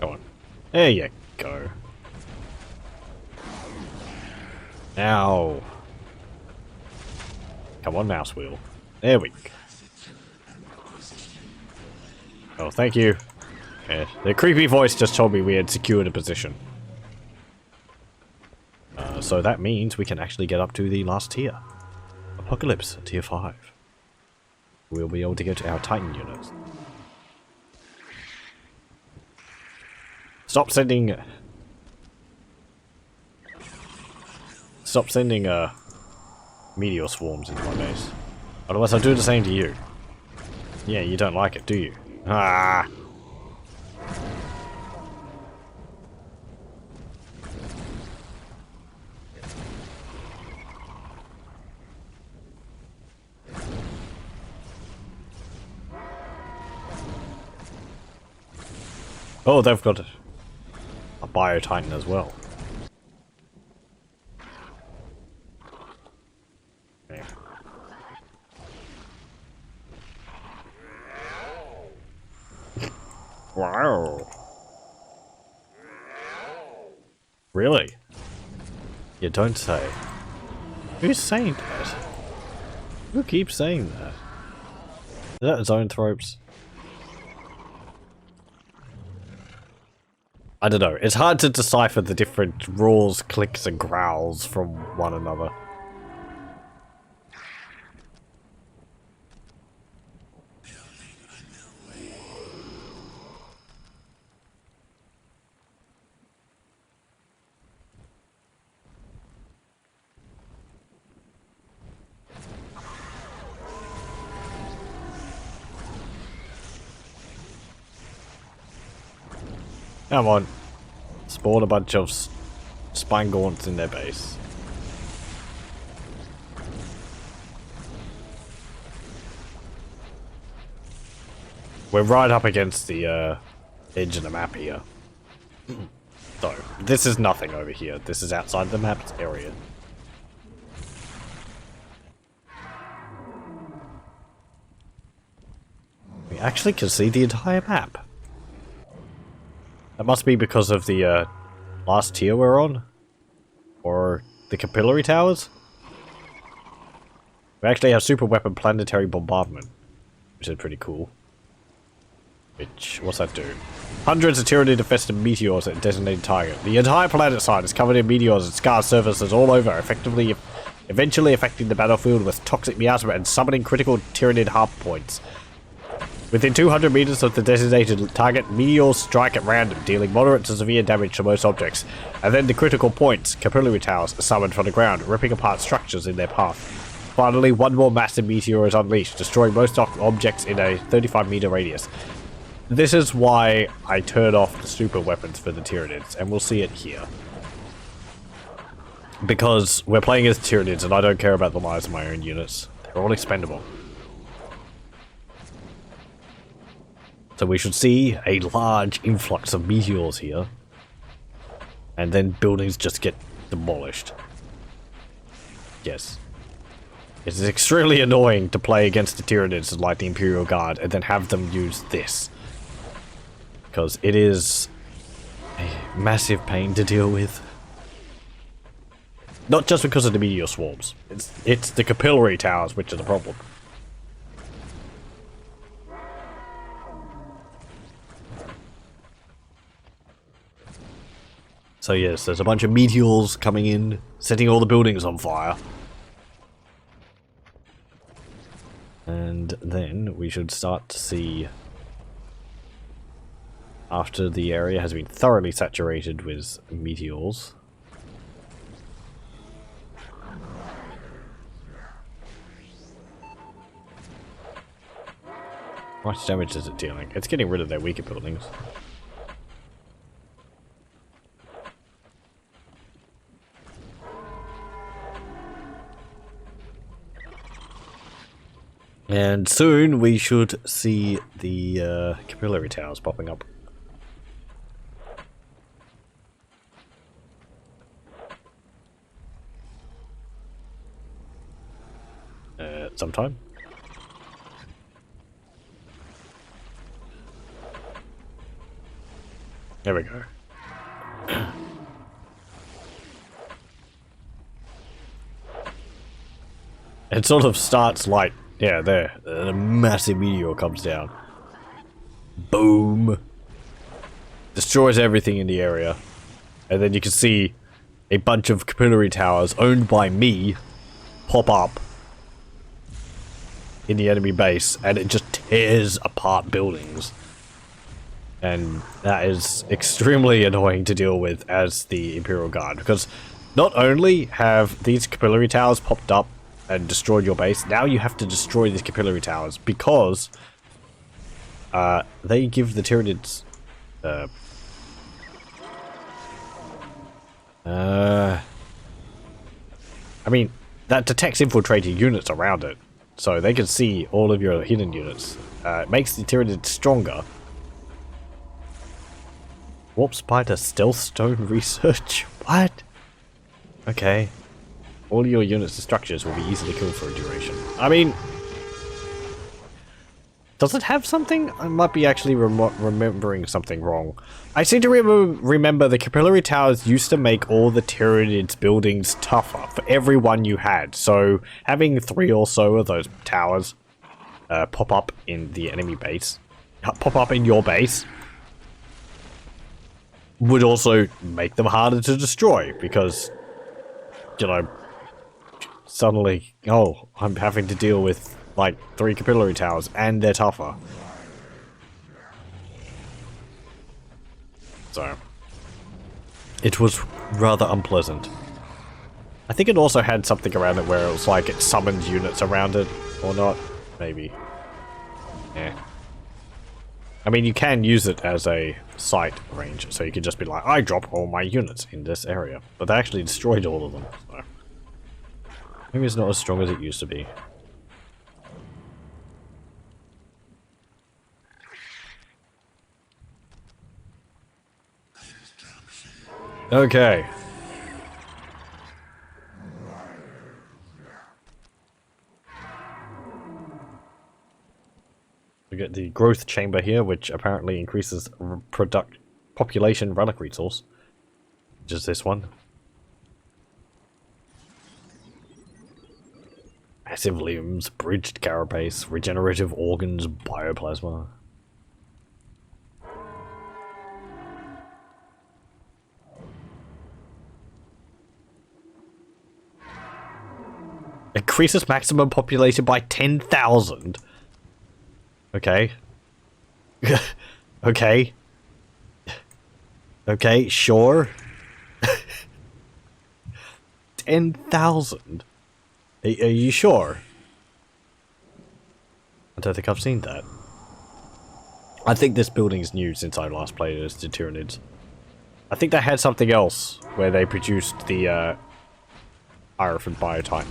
Go on. There you go. Now. Come on, mouse wheel. There we go. Oh, thank you. Yeah, the creepy voice just told me we had secured a position. So that means we can actually get up to the last tier. Apocalypse, tier 5. We'll be able to get to our Titan units. Stop sending meteor swarms into my base. Otherwise I'll do the same to you. Yeah, you don't like it, do you? Ah! Oh, they've got a Bio Titan as well. Yeah. Wow. Really? You don't say. Who's saying that? Who keeps saying that? Is that Zoanthropes? I don't know. It's hard to decipher the different roars, clicks, and growls from one another. Come on. Spawn a bunch of spine gaunts in their base. We're right up against the edge of the map here. So, this is nothing over here. This is outside the map's area. We actually can see the entire map. That must be because of the last tier we're on. Or the capillary towers. We actually have super weapon planetary bombardment, which is pretty cool. Which, what's that do? Hundreds of Tyranid-infested meteors at a designated target. The entire planet side is covered in meteors and scar surfaces all over, eventually affecting the battlefield with toxic miasma and summoning critical Tyranid hard points. Within 200 meters of the designated target, meteors strike at random, dealing moderate to severe damage to most objects. And then the critical points, capillary towers, are summoned from the ground, ripping apart structures in their path. Finally, one more massive meteor is unleashed, destroying most objects in a 35-meter radius. This is why I turn off the super weapons for the Tyranids, and we'll see it here. Because we're playing as Tyranids, and I don't care about the lives of my own units. They're all expendable. So we should see a large influx of meteors here. And then buildings just get demolished. Yes. It is extremely annoying to play against the Tyranids like the Imperial Guard and then have them use this. Because it is a massive pain to deal with. Not just because of the meteor swarms. It's the capillary towers which are the problem. So yes, there's a bunch of meteors coming in, setting all the buildings on fire. And then we should start to see, after the area has been thoroughly saturated with meteors, how much damage is it dealing? It's getting rid of their weaker buildings. And soon we should see the capillary towers popping up. Sometime. There we go. It sort of starts like, yeah, there. A massive meteor comes down. Boom. Destroys everything in the area. And then you can see a bunch of capillary towers owned by me pop up in the enemy base, and it just tears apart buildings. And that is extremely annoying to deal with as the Imperial Guard, because not only have these capillary towers popped up and destroyed your base, now you have to destroy these capillary towers because they give the Tyranids I mean, that detects infiltrating units around it, so they can see all of your hidden units. It makes the Tyranid stronger. Warp Spider Stealth Stone Research? What? Okay. All your units and structures will be easily killed for a duration. I mean, does it have something? I might be actually remembering something wrong. I seem to remember the capillary towers used to make all the Tyranids buildings tougher for every one you had. So having 3 or so of those towers pop up in the enemy base, pop up in your base, would also make them harder to destroy because, you know, suddenly, oh, I'm having to deal with like 3 capillary towers and they're tougher. So, it was rather unpleasant. I think it also had something around it where it was like it summoned units around it, or not, maybe. Yeah. I mean, you can use it as a sight range, so you could just be like, I drop all my units in this area. But they actually destroyed all of them, so maybe it's not as strong as it used to be. Okay. We get the growth chamber here, which apparently increases population relic resource. Just this one. Massive limbs, bridged carapace, regenerative organs, bioplasma. Increases maximum population by 10,000. Okay. Okay. Okay, sure. 10,000? Are you sure? I don't think I've seen that. I think this building's new since I last played as the Tyranids. I think they had something else where they produced the Hive Biotype.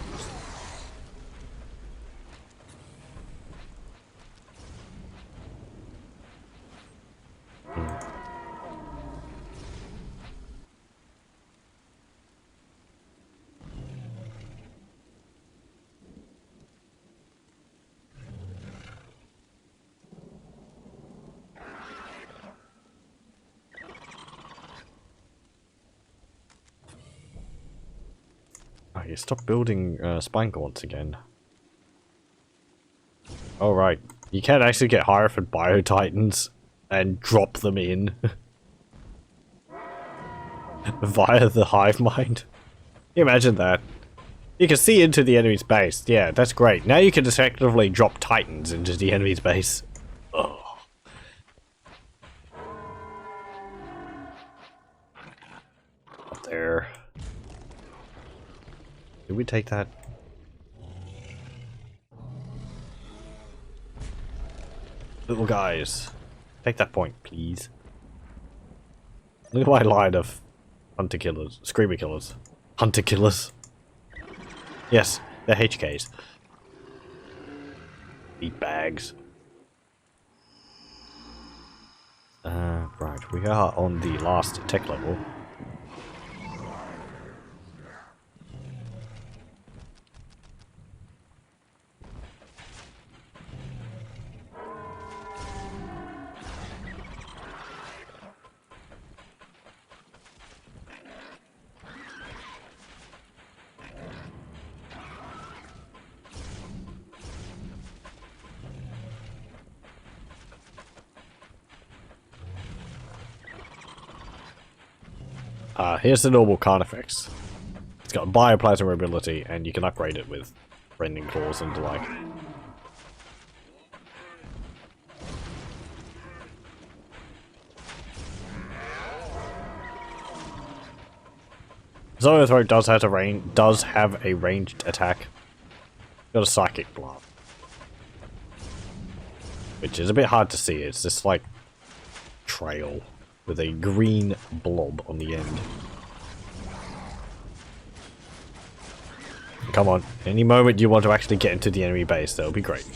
Oh, you stop building spine gaunts again. Oh right, you can actually get Hive Biotitans and drop them in via the hive mind. Can you imagine that? You can see into the enemy's base. Yeah, that's great. Now you can effectively drop titans into the enemy's base. Oh. Up there. Did we take that? Little guys. Take that point, please. Look at my line of hunter killers. Screamer killers. Hunter killers. Yes, they're HKs. Eat bags. Right, we are on the last tech level. Here's the normal Carnifex. It's got bioplasma ability, and you can upgrade it with rending claws and the like. Zoethrope does have a ranged attack. Got a psychic blast, which is a bit hard to see. It's this like trail with a green blob on the end. Come on, any moment you want to actually get into the enemy base, that'll be great.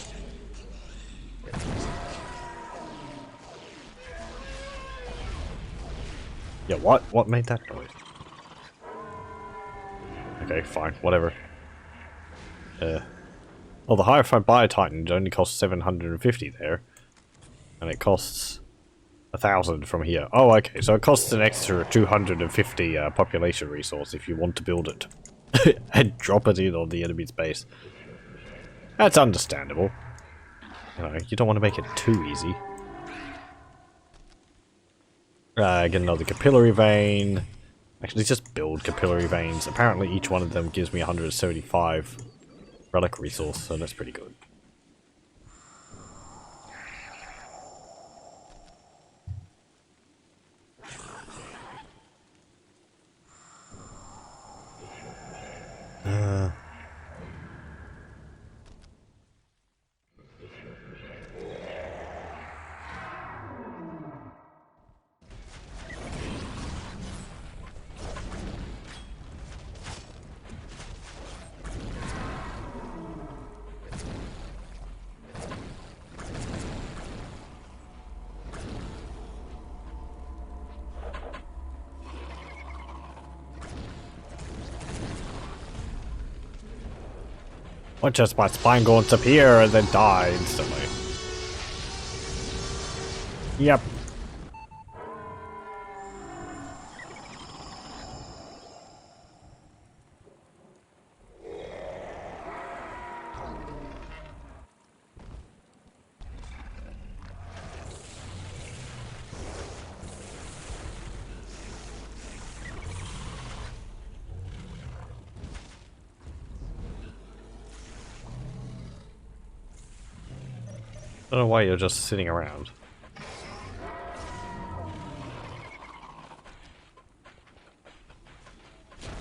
Yeah, what? What made that noise? Okay, fine, whatever. Well, the Hive Biotitan only costs 750 there, and it costs 1,000 from here. Oh, okay, so it costs an extra 250 population resource if you want to build it. And drop it in on the enemy's base. That's understandable. You don't want to make it too easy. Get another capillary vein. Actually, just build capillary veins. Apparently each one of them gives me 175 relic resource, so that's pretty good. Watch as my spine gaunts appear and then die instantly. Yep. I don't know why you're just sitting around.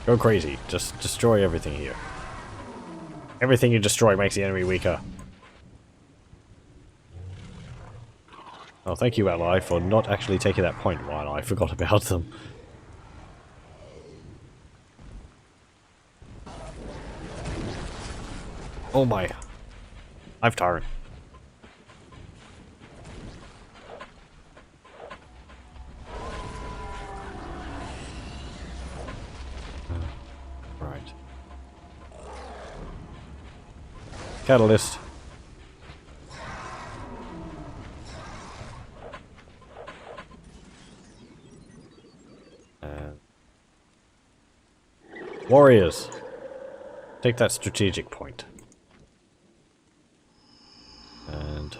Go crazy. Just destroy everything here. Everything you destroy makes the enemy weaker. Oh, thank you, ally, for not actually taking that point while I forgot about them. Oh my. Hive Tyrant. Right. Catalyst. Warriors. Take that strategic point. And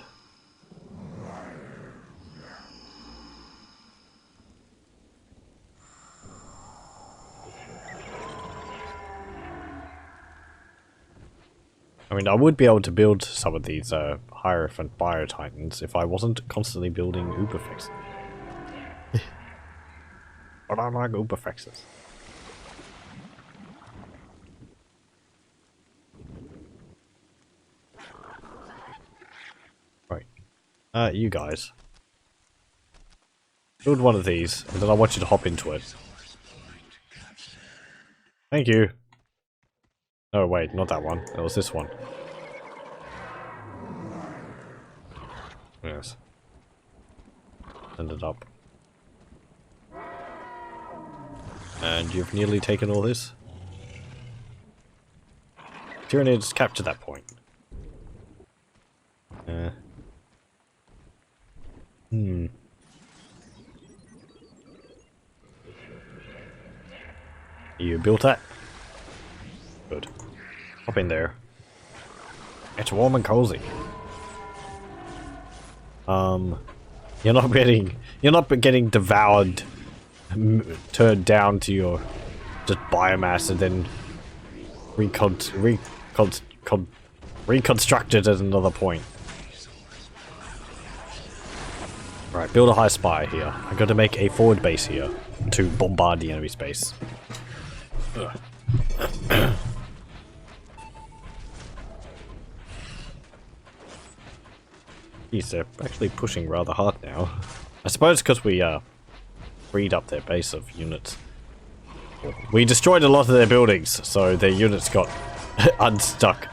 I mean, I would be able to build some of these Hierophant Biotitans if I wasn't constantly building Uberfixes. But I like Uberfixes. Right. You guys. Build one of these, and then I want you to hop into it. Thank you. Oh wait, not that one. It was this one. Yes. Send it up. And you've nearly taken all this? Tyranids capture that point. You built that? Good. Hop in there. It's warm and cozy. You're not getting devoured, turned down to your just biomass and then reconstructed at another point. Right, build a high spire here. I'm going to make a forward base here to bombard the enemy space. Jeez, they're actually pushing rather hard now. I suppose because we freed up their base of units. We destroyed a lot of their buildings, so their units got unstuck.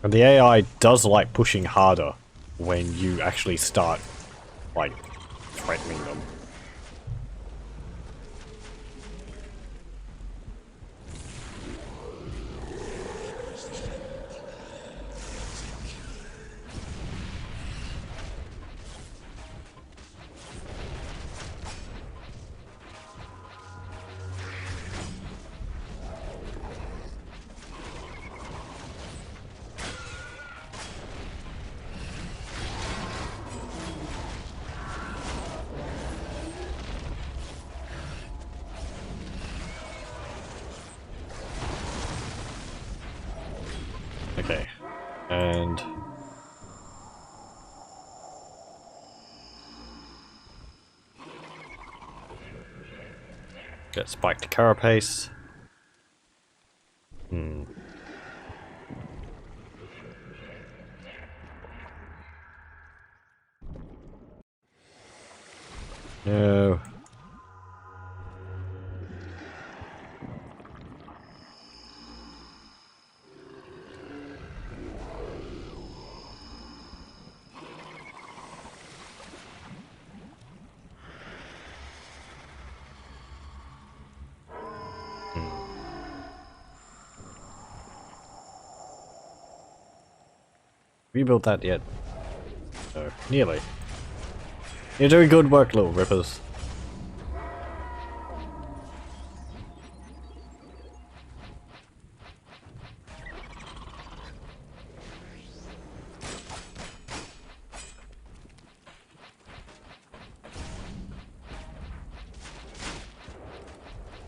And the AI does like pushing harder when you actually start, like, threatening them. Okay, and get spiked carapace. No. Rebuilt that yet? No, nearly. You're doing good work, little rippers.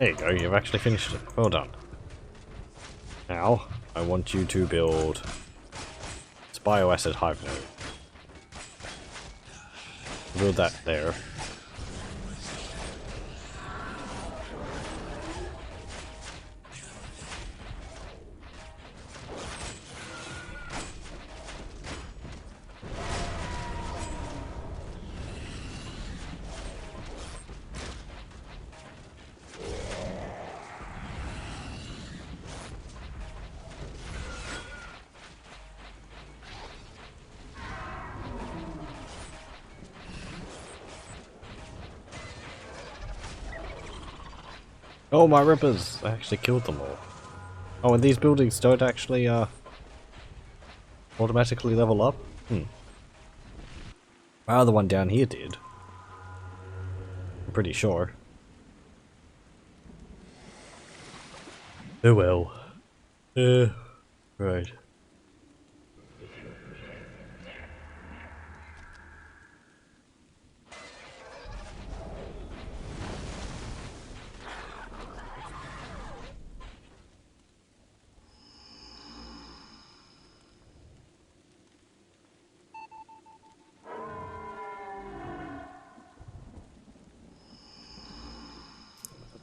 There you go, you've actually finished it. Well done. Now, I want you to build this bioacid hive node. Build that there. Oh, my rippers! I actually killed them all. Oh, and these buildings don't actually, automatically level up? My other one down here did. I'm pretty sure. Oh well. Right.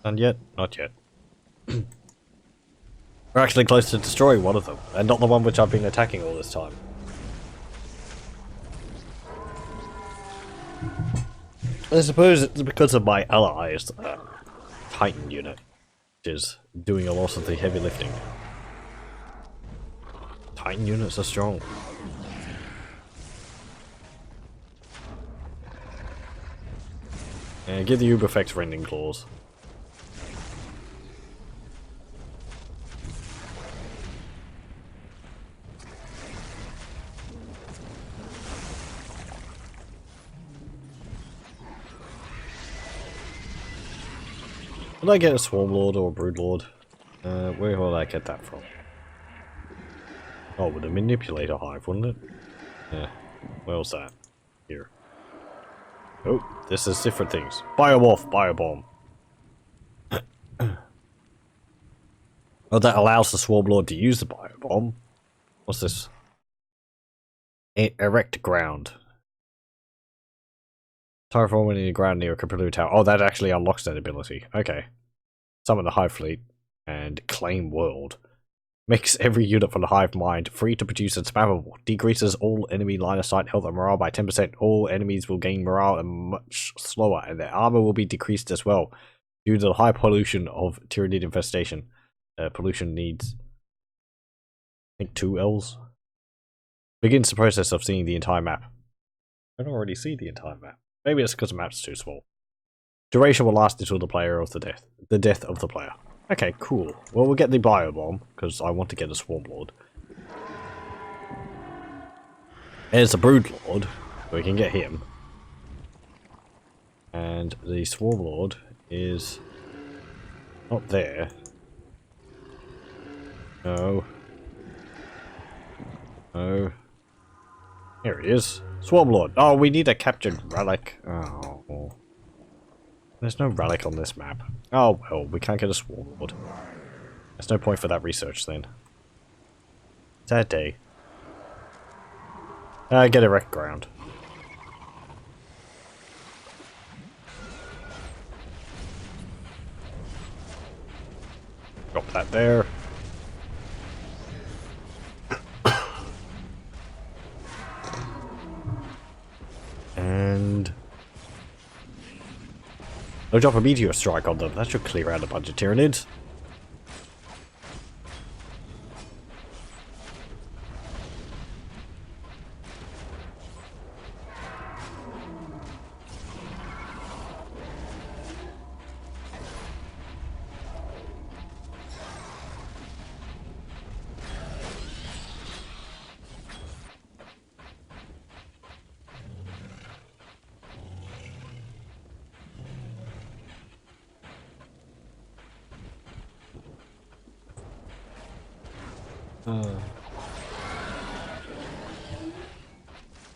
Done yet? Not yet. We're actually close to destroying one of them, and not the one which I've been attacking all this time. I suppose it's because of my allies, Titan unit, which is doing a lot of the heavy lifting. Titan units are strong. And give the Uber effect rending claws. Will I get a Swarm Lord or a Brood Lord? Where will I get that from? Oh, with a Manipulator Hive, wouldn't it? Yeah. Where's that? Here. Oh, this is different things. Biomorph, Biobomb. Oh, that allows the Swarm Lord to use the Biobomb. What's this? Erect ground. Terraforming in the ground near a crippled tower. Oh, that actually unlocks that ability. Okay. Summon the Hive Fleet and claim world. Makes every unit from the Hive Mind free to produce and spammable. Decreases all enemy line of sight health and morale by 10%. All enemies will gain morale and much slower, and their armor will be decreased as well due to the high pollution of Tyranid infestation. Pollution needs, I think, 2 L's. Begins the process of seeing the entire map. I don't already see the entire map. Maybe it's because the map's too small. Duration will last until the death of the player. Okay, cool. Well, we'll get the Biobomb, because I want to get a Swarm Lord. There's a Brood Lord, so we can get him. And the Swarm Lord is not there. No. No. Here he is. Swarm Lord. Oh, we need a captured relic. Oh. There's no relic on this map. Oh, well, we can't get a Swarm Lord. There's no point for that research then. Sad day. Get a wrecked ground. Drop that there. And I'll drop a meteor strike on them. That should clear out a bunch of Tyranids.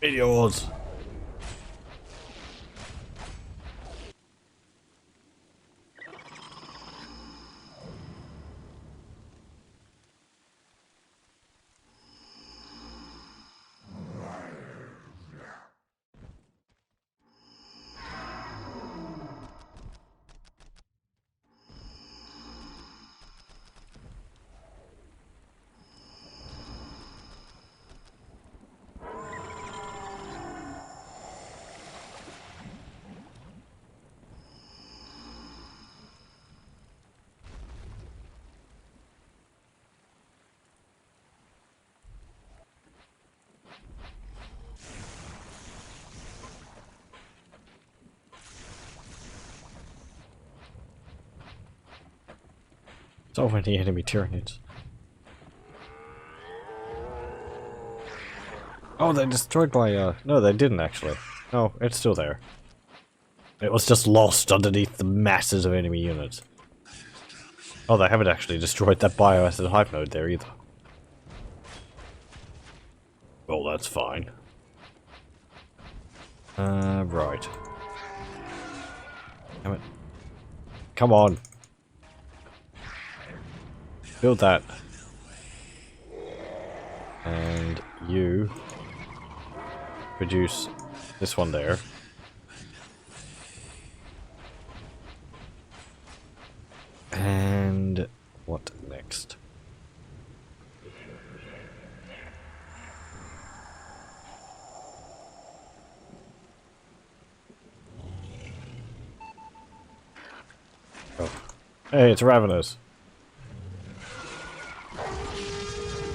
Meteors! So many enemy Tyranids. Oh, they destroyed my, no, they didn't actually. No, it's still there. It was just lost underneath the masses of enemy units. Oh, they haven't actually destroyed that biomass hive node there either. Well, that's fine. Right. Damn it. Come on. Build that. And you produce this one there. And what next? Oh. Hey, it's Ravenous.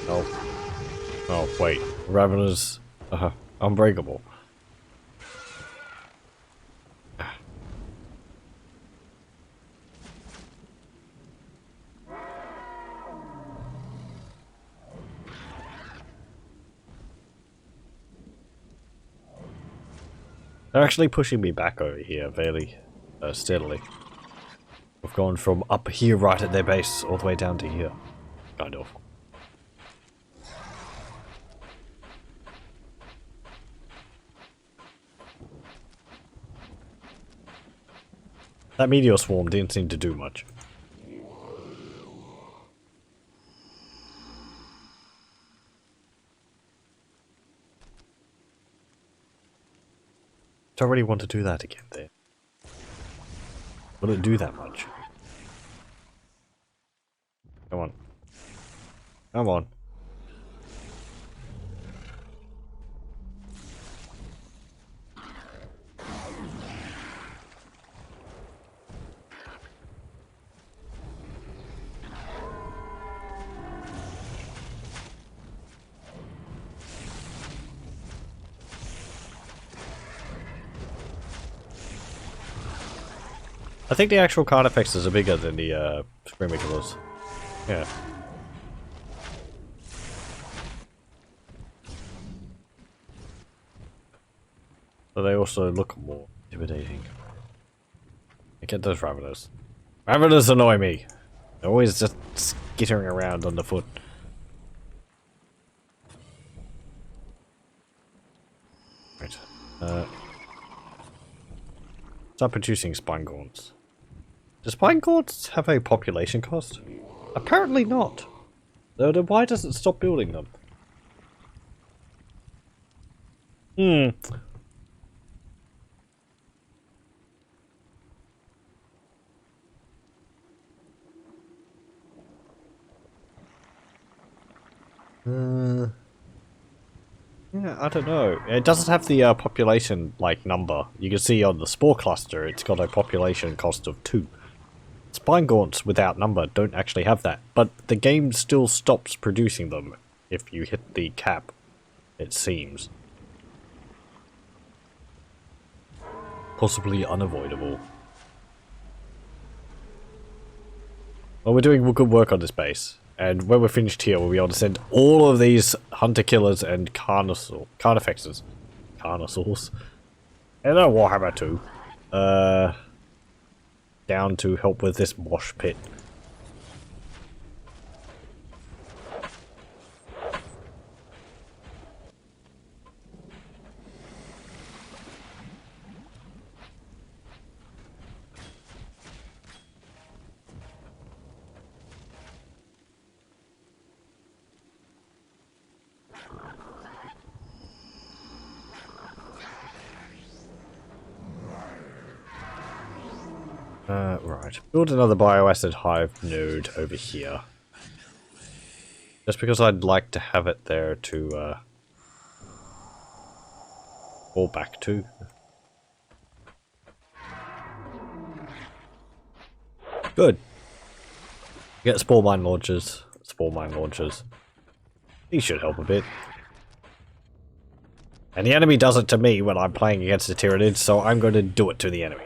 Oh. Oh, wait. Ravenous, unbreakable. They're actually pushing me back over here fairly steadily. We've gone from up here right at their base all the way down to here. Kind of. That meteor swarm didn't seem to do much. Don't really want to do that again there. Will it do that much? Come on. Come on. I think the actual card effects are bigger than the Springmaker was. Yeah. But they also look more intimidating. I get those Ravenous. Ravenous annoy me. They're always just skittering around underfoot. Right. Start producing spine gaunts. Do spine gaunts have a population cost? Apparently not. Though then why does it stop building them? Yeah, I don't know. It doesn't have the population like number. You can see on the spore cluster it's got a population cost of 2. Spine gaunts without number don't actually have that, but the game still stops producing them if you hit the cap, it seems. Possibly unavoidable. Well, we're doing good work on this base, and when we're finished here, we'll be able to send all of these hunter killers and carnifexes, carnosaurs, and a Warhammer 2, down to help with this mosh pit. Right. Build another bioacid hive node over here. Just because I'd like to have it there to fall back to. Good. Get spore mine launchers. Spore mine launchers. These should help a bit. And the enemy does it to me when I'm playing against the Tyranids, so I'm going to do it to the enemy.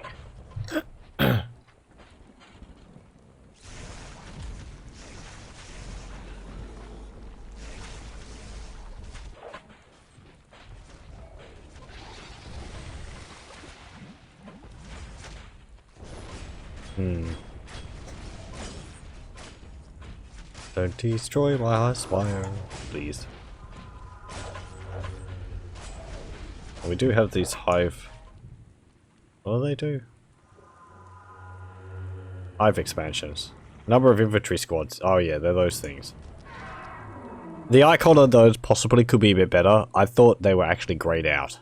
Don't destroy my spire, please. We do have these hive. What do they do? Hive expansions. Number of infantry squads. Oh yeah, they're those things. The icon on those possibly could be a bit better. I thought they were actually grayed out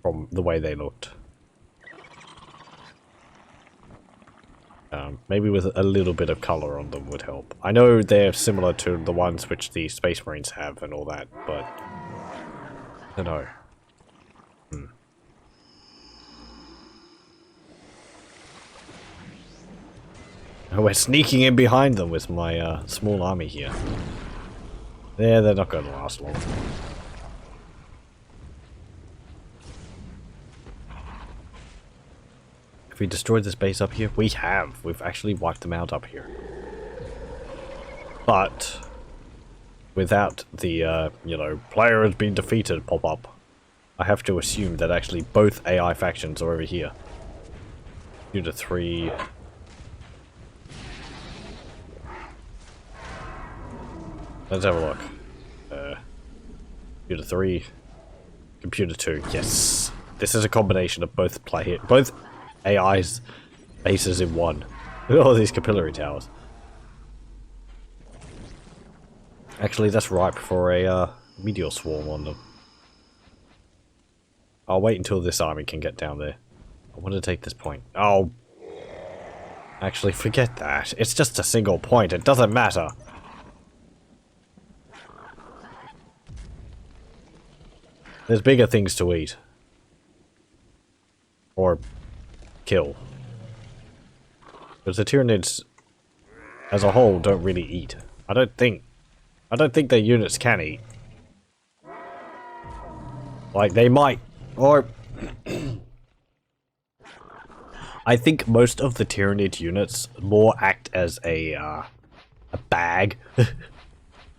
from the way they looked. Maybe with a little bit of color on them would help. I know they're similar to the ones which the Space Marines have and all that, but I don't know. Oh, we're sneaking in behind them with my small army here. Yeah, they're not going to last long. Have we destroyed this base up here? We have. We've actually wiped them out up here. But without the, you know, player has been defeated pop-up, I have to assume that actually both AI factions are over here. 2 to 3... Let's have a look. 2 to 3. Computer 2. Yes. This is a combination of both AI's bases in one. Look at all these capillary towers. Actually, that's ripe for a meteor swarm on them. I'll wait until this army can get down there. I want to take this point. Oh. Actually, forget that. It's just a single point. It doesn't matter. There's bigger things to eat. Or kill. Because the Tyranids as a whole don't really eat. I don't think their units can eat. Like they might, or I think most of the Tyranid units more act as a bag.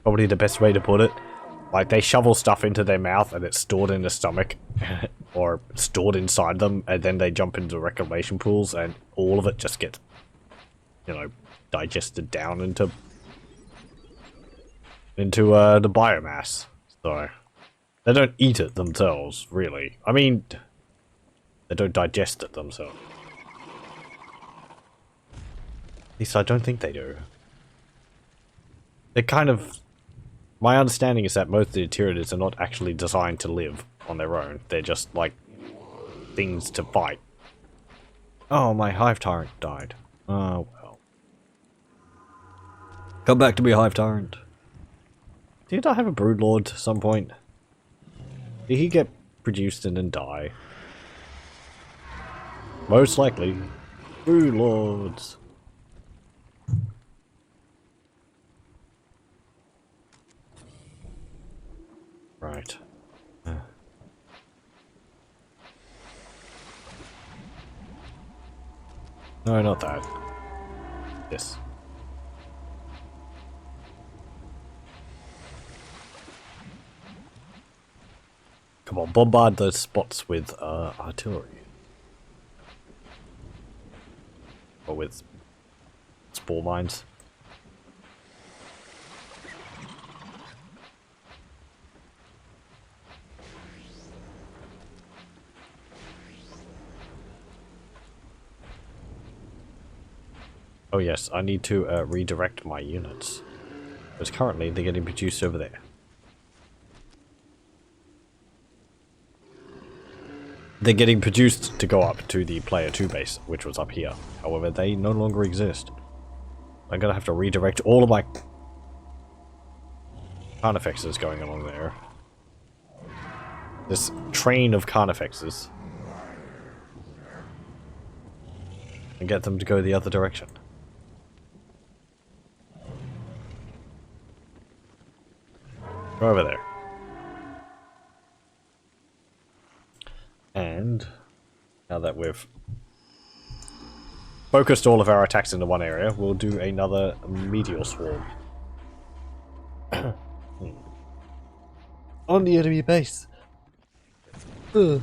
Probably the best way to put it. Like, they shovel stuff into their mouth and it's stored in the stomach, or stored inside them, and then they jump into reclamation pools and all of it just gets, you know, digested down into the biomass. So, they don't eat it themselves, really. I mean, they don't digest it themselves. At least I don't think they do. They're kind of... My understanding is that most of the Tyranids are not actually designed to live on their own. They're just, like, things to fight. Oh, my Hive Tyrant died. Oh, well. Come back to me, Hive Tyrant. Did I have a Broodlord at some point? Did he get produced and then die? Most likely. Broodlords. Right. No, not that. This. Come on, bombard those spots with artillery. Or with spore mines. Oh yes, I need to redirect my units. Because currently they're getting produced over there. They're getting produced to go up to the player 2 base, which was up here. However, they no longer exist. I'm gonna have to redirect all of my carnifexes going along there. This train of carnifexes. And get them to go the other direction. Go over there. And now that we've focused all of our attacks into one area, we'll do another meteor swarm. On the enemy base. Ugh.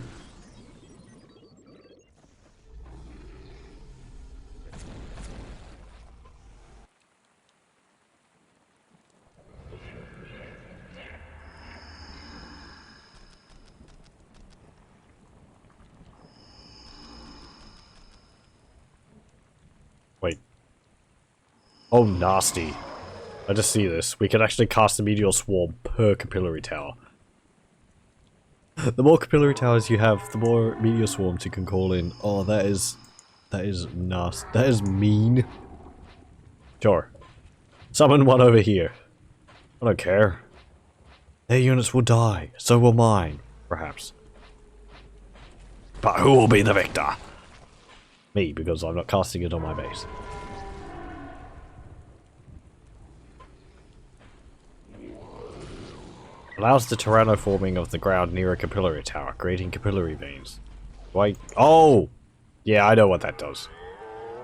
Oh, nasty. I just see this. We can actually cast a meteor swarm per capillary tower. The more capillary towers you have, the more meteor swarms you can call in. Oh, that is nasty. That is mean. Sure. Summon one over here. I don't care. Their units will die. So will mine, perhaps. But who will be the victor? Me, because I'm not casting it on my base. Allows the tyrannoforming of the ground near a capillary tower, creating capillary veins. Wait. Oh! Yeah, I know what that does.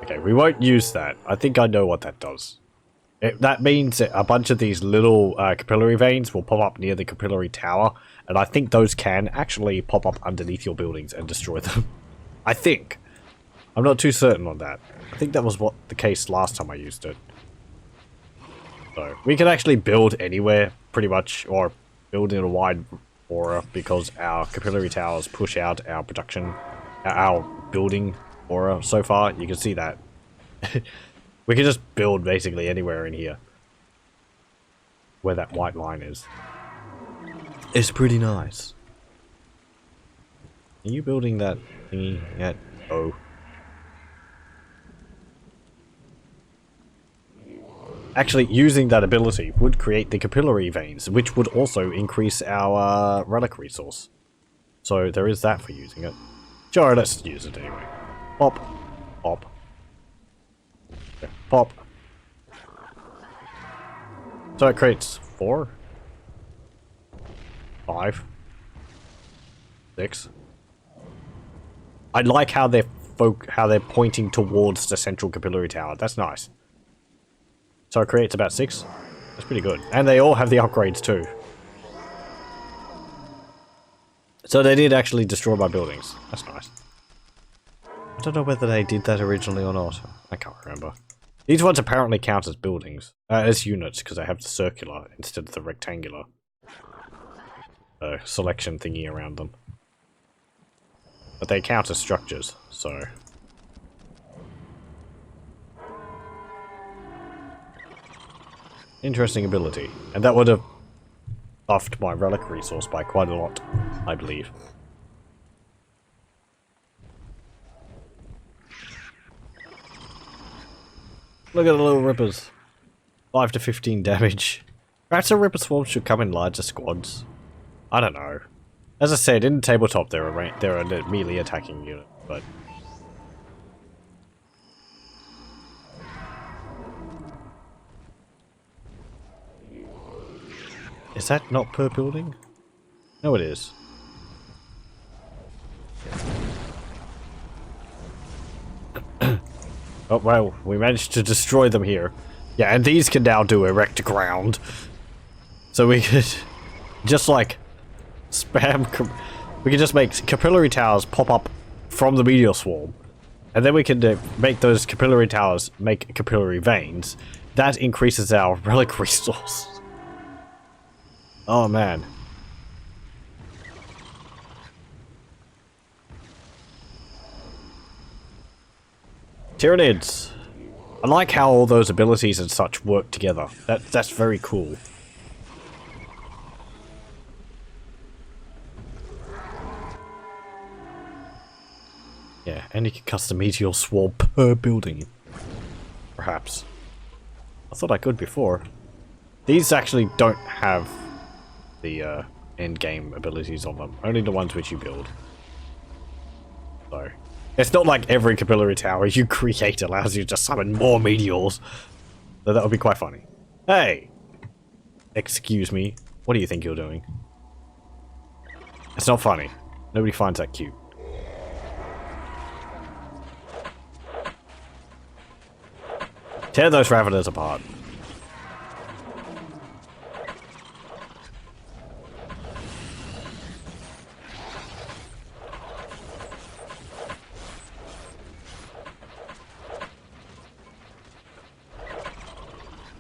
Okay, we won't use that. I think I know what that does. That means that a bunch of these little capillary veins will pop up near the capillary tower, and I think those can actually pop up underneath your buildings and destroy them. I think. I'm not too certain on that. I think that was what the case last time I used it. So, we can actually build anywhere, pretty much, or build in a wide aura, because our capillary towers push out our production, our building aura so far. You can see that. We can just build basically anywhere in here. Where that white line is. It's pretty nice. Are you building that thingy yet? Oh. Actually, using that ability would create the capillary veins, which would also increase our relic resource. So there is that for using it. Sure, let's use it anyway. Pop. Pop. Okay, pop. So it creates 4, 5, 6. I like how they're pointing towards the central capillary tower. That's nice. So it creates about 6. That's pretty good. And they all have the upgrades too. So they did actually destroy my buildings. That's nice. I don't know whether they did that originally or not. I can't remember. These ones apparently count as buildings. As units, because they have the circular instead of the rectangular selection thingy around them. But they count as structures, so... Interesting ability. And that would have buffed my relic resource by quite a lot, I believe. Look at the little rippers. 5 to 15 damage. Perhaps the ripper swarms should come in larger squads. I don't know. As I said, in tabletop they're a melee attacking unit, but... Is that not per building? No, it is. Oh, well, we managed to destroy them here. Yeah, and these can now do erect ground. So we could just like spam... We could just make capillary towers pop up from the meteor swarm. And then we can make those capillary towers make capillary veins. That increases our relic resource. Oh, man. Tyranids. I like how all those abilities and such work together. That's very cool. Yeah, and you can custom meteor swarm per building. Perhaps. I thought I could before. These actually don't have the end-game abilities on them. Only the ones which you build. So, it's not like every capillary tower you create allows you to summon more meteors. So that would be quite funny. Hey! Excuse me. What do you think you're doing? It's not funny. Nobody finds that cute. Tear those raveners apart.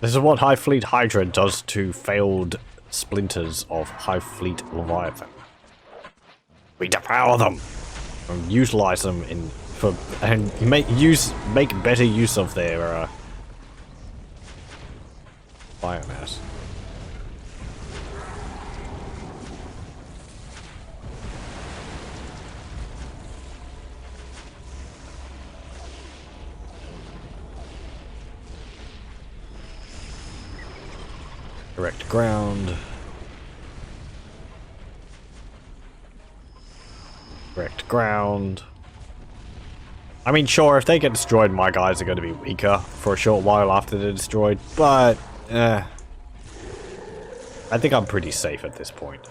This is what Hive Fleet Hydra does to failed splinters of Hive Fleet Leviathan. We devour them and utilize them make better use of their biomass. Direct ground. Direct ground. I mean, sure, if they get destroyed, my guys are going to be weaker for a short while after they're destroyed, but I think I'm pretty safe at this point.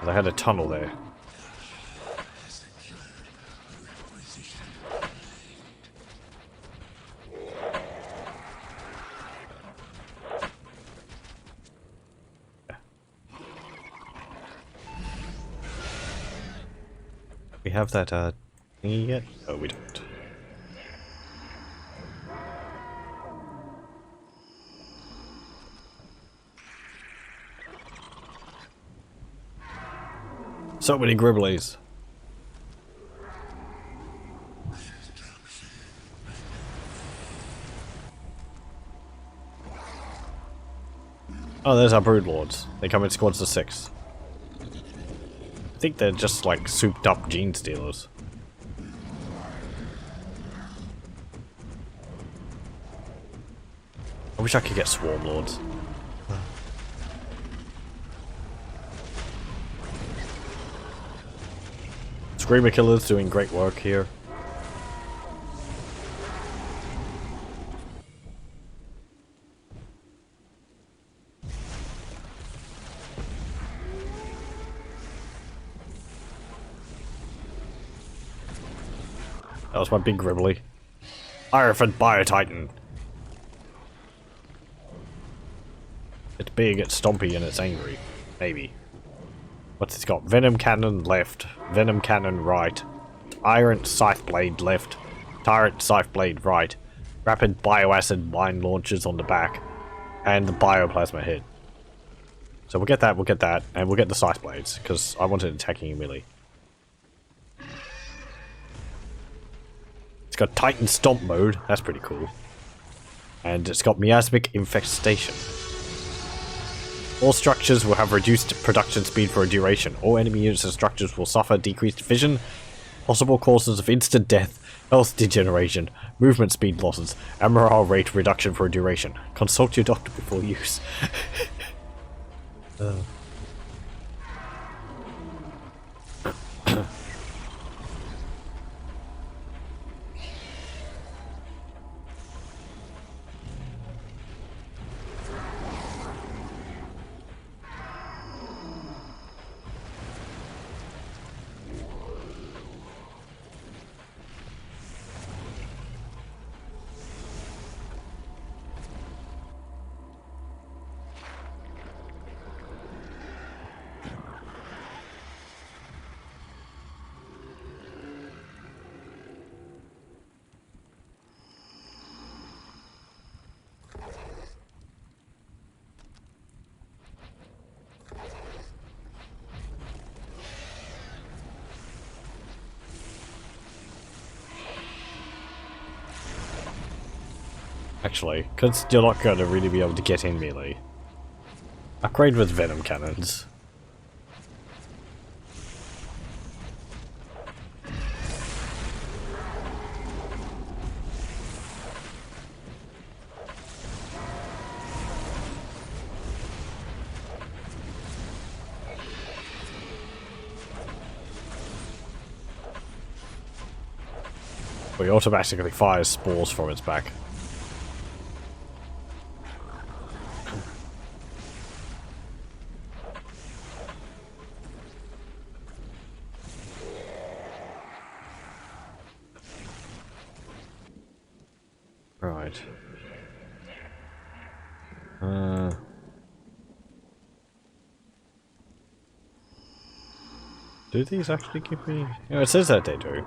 I had a tunnel there. We have that thingy yet? Oh, we don't. So many gribblies. Oh, there's our broodlords. They come in squads of 6. I think they're just like souped up gene stealers. I wish I could get swarm lords. Screamer killers doing great work here. That was my big gribbly. Irophant Biotitan. It's big, it's stompy, and it's angry. Maybe. What's it got? Venom Cannon left. Venom Cannon right. Iron Scythe Blade left. Tyrant Scythe Blade right. Rapid Bioacid Mine Launchers on the back. And the Bioplasma hit. So we'll get that, and we'll get the Scythe Blades, because I wanted attacking melee. It's got Titan Stomp mode, that's pretty cool. And it's got Miasmic Infestation. All structures will have reduced production speed for a duration. All enemy units and structures will suffer decreased vision, possible causes of instant death, health degeneration, movement speed losses, and morale rate reduction for a duration. Consult your doctor before use. Actually, because you're not going to really be able to get in melee. Upgrade with Venom Cannons. We automatically fires spores from its back. Right. Do these actually give me... Yeah, it says that they do.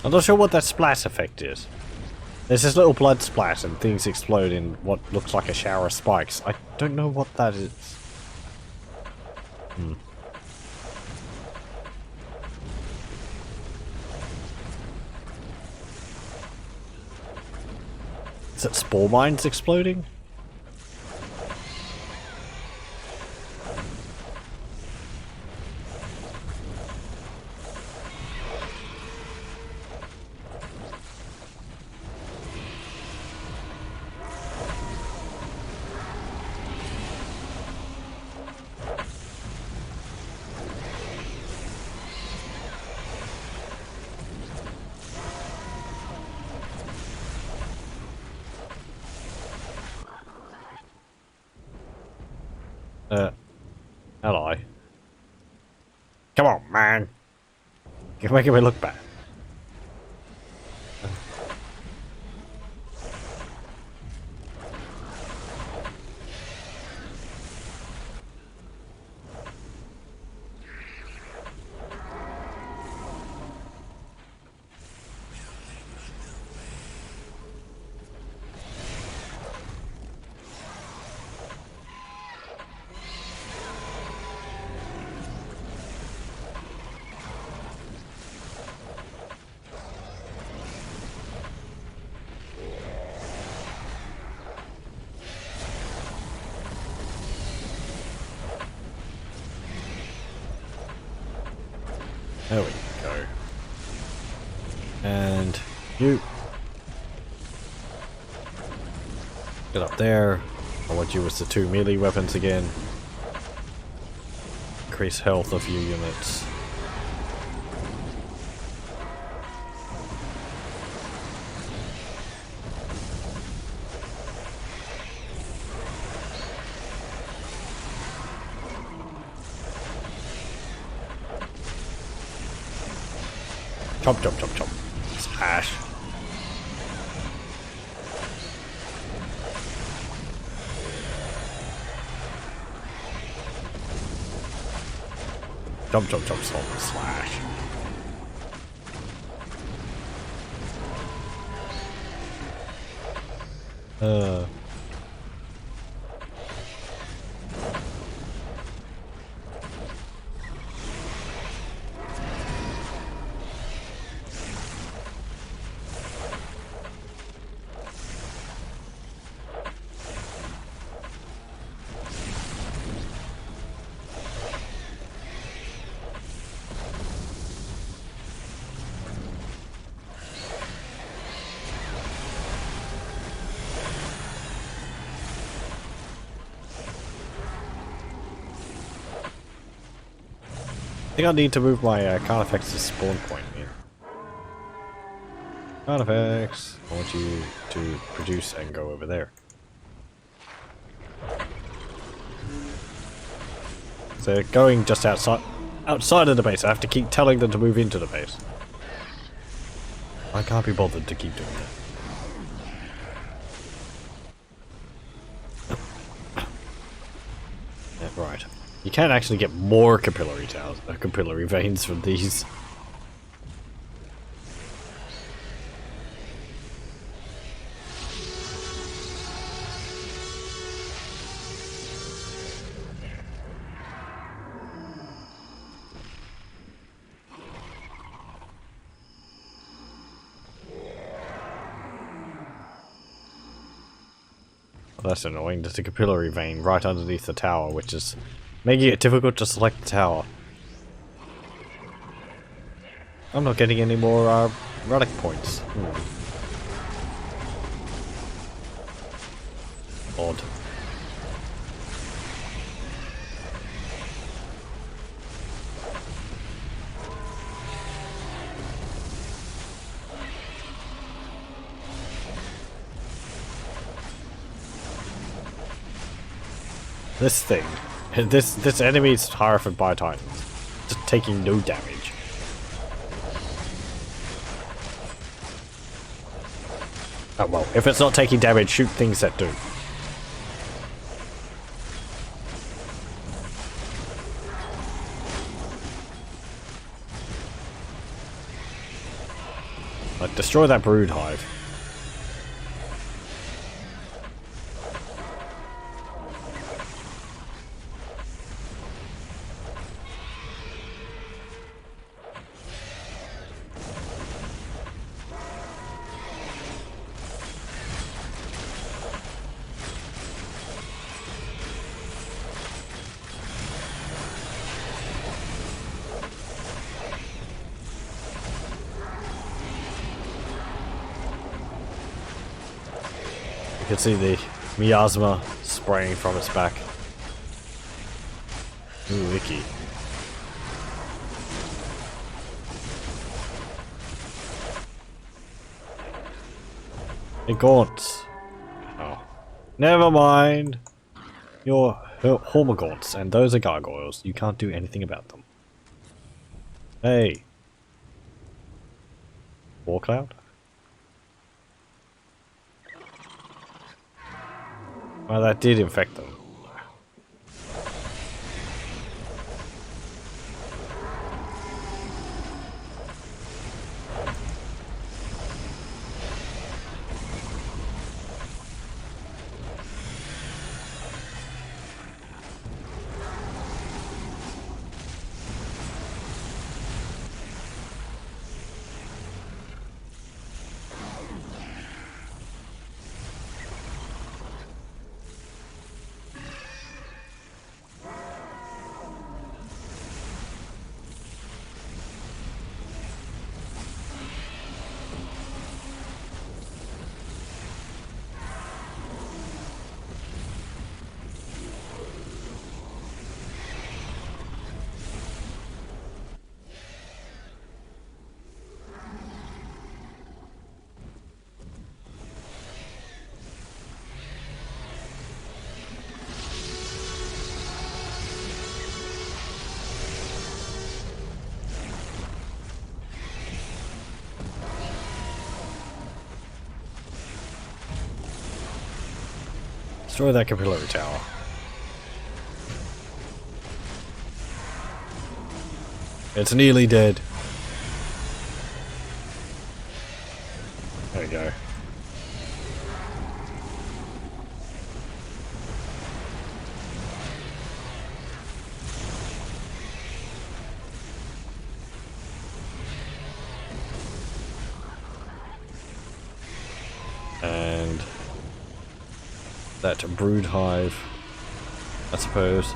I'm not sure what that splat effect is. There's this little blood splat and things explode in what looks like a shower of spikes. I don't know what that is. Is it spore mines exploding? Hello. Come on, man. You're making me look bad. There we go. And you get up there. I want you with the 2 melee weapons again. Increase health of your units. Chomp, chomp, chomp, chomp. Smash. Chomp, chomp, chomp, chomp, slash. I think I need to move my card effects to spawn point here. Card effects. I want you to produce and go over there. So going just outside of the base. I have to keep telling them to move into the base. I can't be bothered to keep doing that. Yeah, right. You can actually get more capillary towers, capillary veins from these. Well, that's annoying. There's a capillary vein right underneath the tower, which is making it difficult to select the tower. I'm not getting any more relic points. Odd. This thing. This enemy is horrified by Tyranids. Just taking no damage. Oh well, if it's not taking damage, shoot things that do. Like, destroy that brood hive. You can see the miasma spraying from its back. Ooh, icky. Hey, gaunts. Oh. Never mind. You're hormogaunts, and those are gargoyles. You can't do anything about them. Hey. War cloud? Well, that did infect them. Destroy that capillary tower. It's nearly dead. There we go. And that brood hive, I suppose.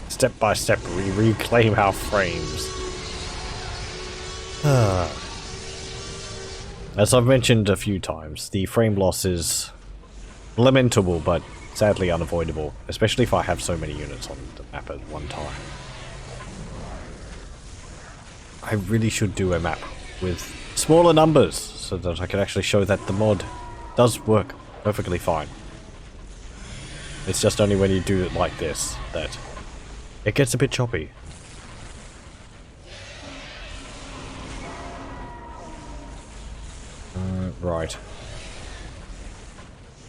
Step by step, we reclaim our frames. As I've mentioned a few times, the frame loss is lamentable, but sadly unavoidable, especially if I have so many units on the map at one time. I really should do a map with smaller numbers, so that I can actually show that the mod does work perfectly fine. It's just only when you do it like this that it gets a bit choppy. Right.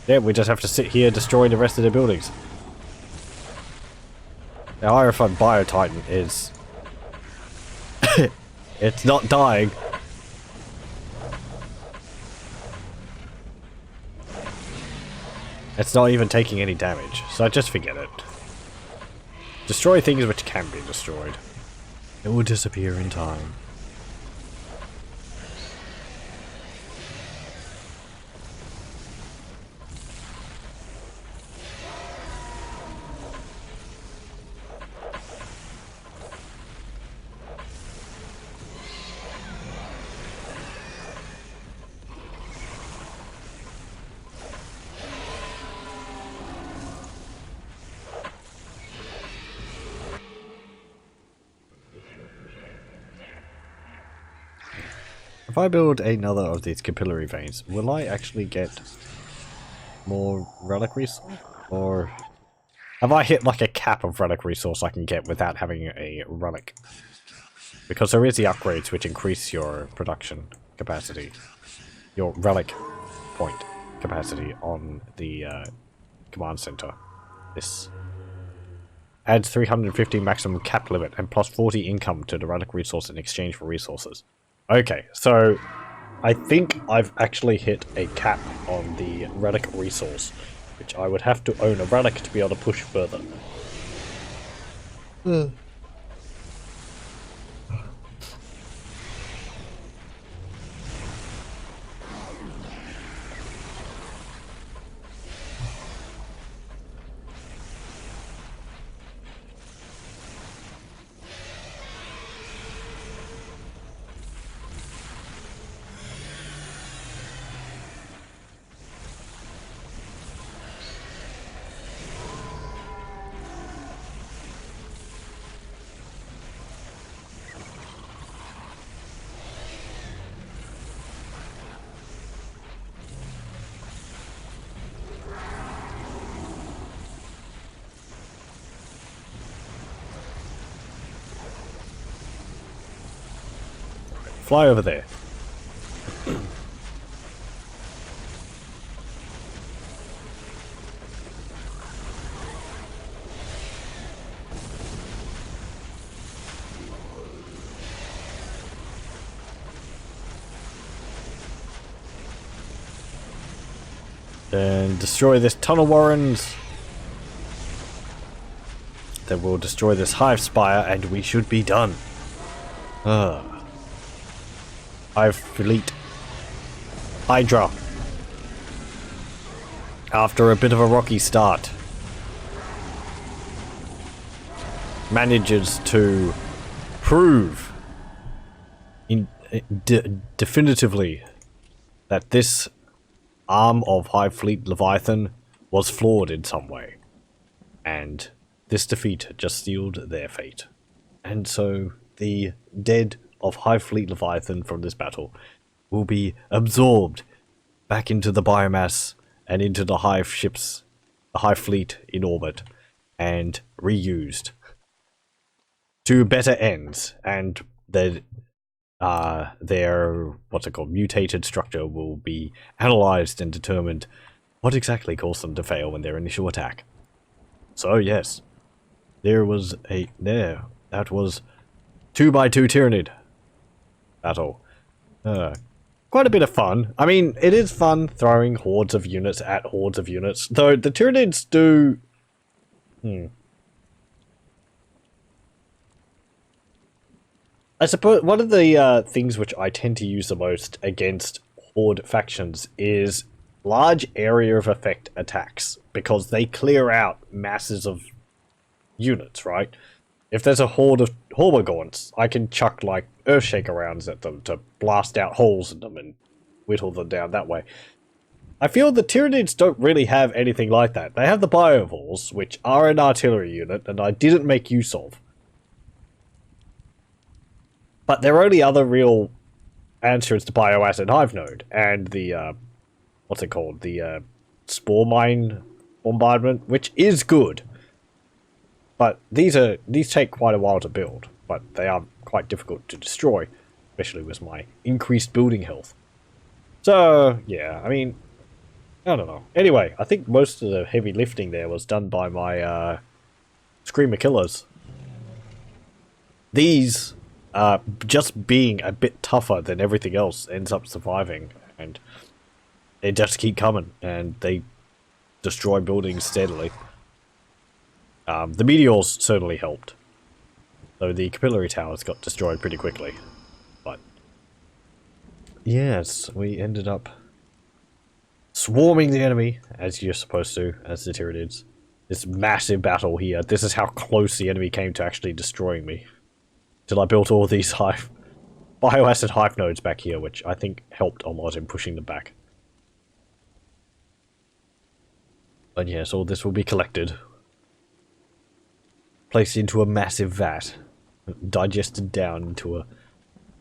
Yeah, we just have to sit here destroying the rest of the buildings. The Hierophant Biotitan is... it's not dying. It's not even taking any damage, so just forget it. Destroy things which can be destroyed. It will disappear in time. If I build another of these capillary veins, will I actually get more relic resource? Or have I hit like a cap of relic resource I can get without having a relic? Because there is the upgrades which increase your production capacity. Your relic point capacity on the command center. This adds 350 maximum cap limit and plus 40 income to the relic resource in exchange for resources. Okay, so I think I've actually hit a cap on the relic resource, which I would have to own a relic to be able to push further. Fly over there. And destroy this tunnel warrens. Then we'll destroy this hive spire and we should be done. Hive Fleet Hydra. After a bit of a rocky start, manages to prove definitively that this arm of Hive Fleet Leviathan was flawed in some way. And this defeat just sealed their fate. And so the dead of Hive Fleet Leviathan from this battle will be absorbed back into the biomass and into the Hive ships, the Hive Fleet in orbit, and reused to better ends, and their what's it called, mutated structure will be analyzed and determined what exactly caused them to fail in their initial attack. So yes, that was 2x2 Tyranid battle. Quite a bit of fun. I mean, it is fun throwing hordes of units at hordes of units, though the Tyranids do... I suppose one of the things which I tend to use the most against horde factions is large area of effect attacks, because they clear out masses of units, right? If there's a horde of Hormagaunts, I can chuck, like, Earthshaker rounds at them to blast out holes in them and whittle them down that way. I feel the Tyranids don't really have anything like that. They have the Biovores, which are an artillery unit, and I didn't make use of. But their only other real answer is the Biomass and Hive Node, and the, what's it called? The, Spore Mine Bombardment, which is good. But these take quite a while to build, but they are quite difficult to destroy, especially with my increased building health. So, yeah, I mean, I don't know. Anyway, I think most of the heavy lifting there was done by my, Screamer Killers. These, just being a bit tougher than everything else, ends up surviving, and they just keep coming, and they destroy buildings steadily. The meteors certainly helped, though the capillary towers got destroyed pretty quickly. But yes, we ended up swarming the enemy, as you're supposed to, as the Tyranids. This massive battle here, this is how close the enemy came to actually destroying me. Till I built all these bioacid hive nodes back here, which I think helped a lot in pushing them back. But yes, all this will be collected, placed into a massive vat, digested down into a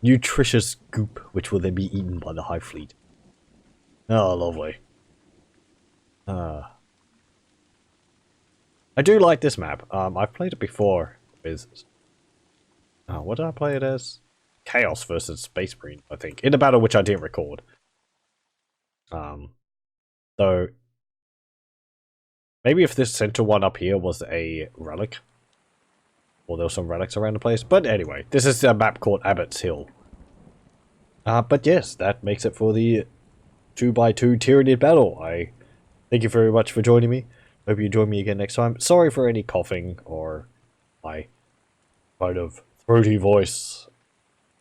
nutritious goop, which will then be eaten by the Hive Fleet. Oh, lovely. I do like this map. I've played it before with What did I play it as? Chaos versus Space Marine, I think. In a battle which I didn't record. Though, maybe if this center one up here was a relic. Or there were some relics around the place. But anyway, this is a map called Abbott's Hill. But yes, that makes it for the 2x2 Tyranid battle. I thank you very much for joining me. Hope you join me again next time. Sorry for any coughing or my kind of throaty voice.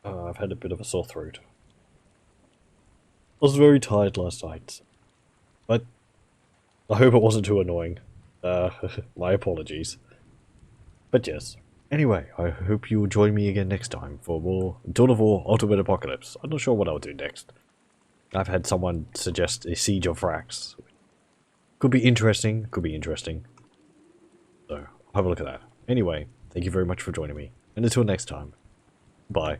I've had a bit of a sore throat. I was very tired last night. But I hope it wasn't too annoying. My apologies. But yes. Anyway, I hope you will join me again next time for more Dawn of War Ultimate Apocalypse. I'm not sure what I'll do next. I've had someone suggest a Siege of Vrax. Could be interesting, could be interesting. So, have a look at that. Anyway, thank you very much for joining me. And until next time, bye.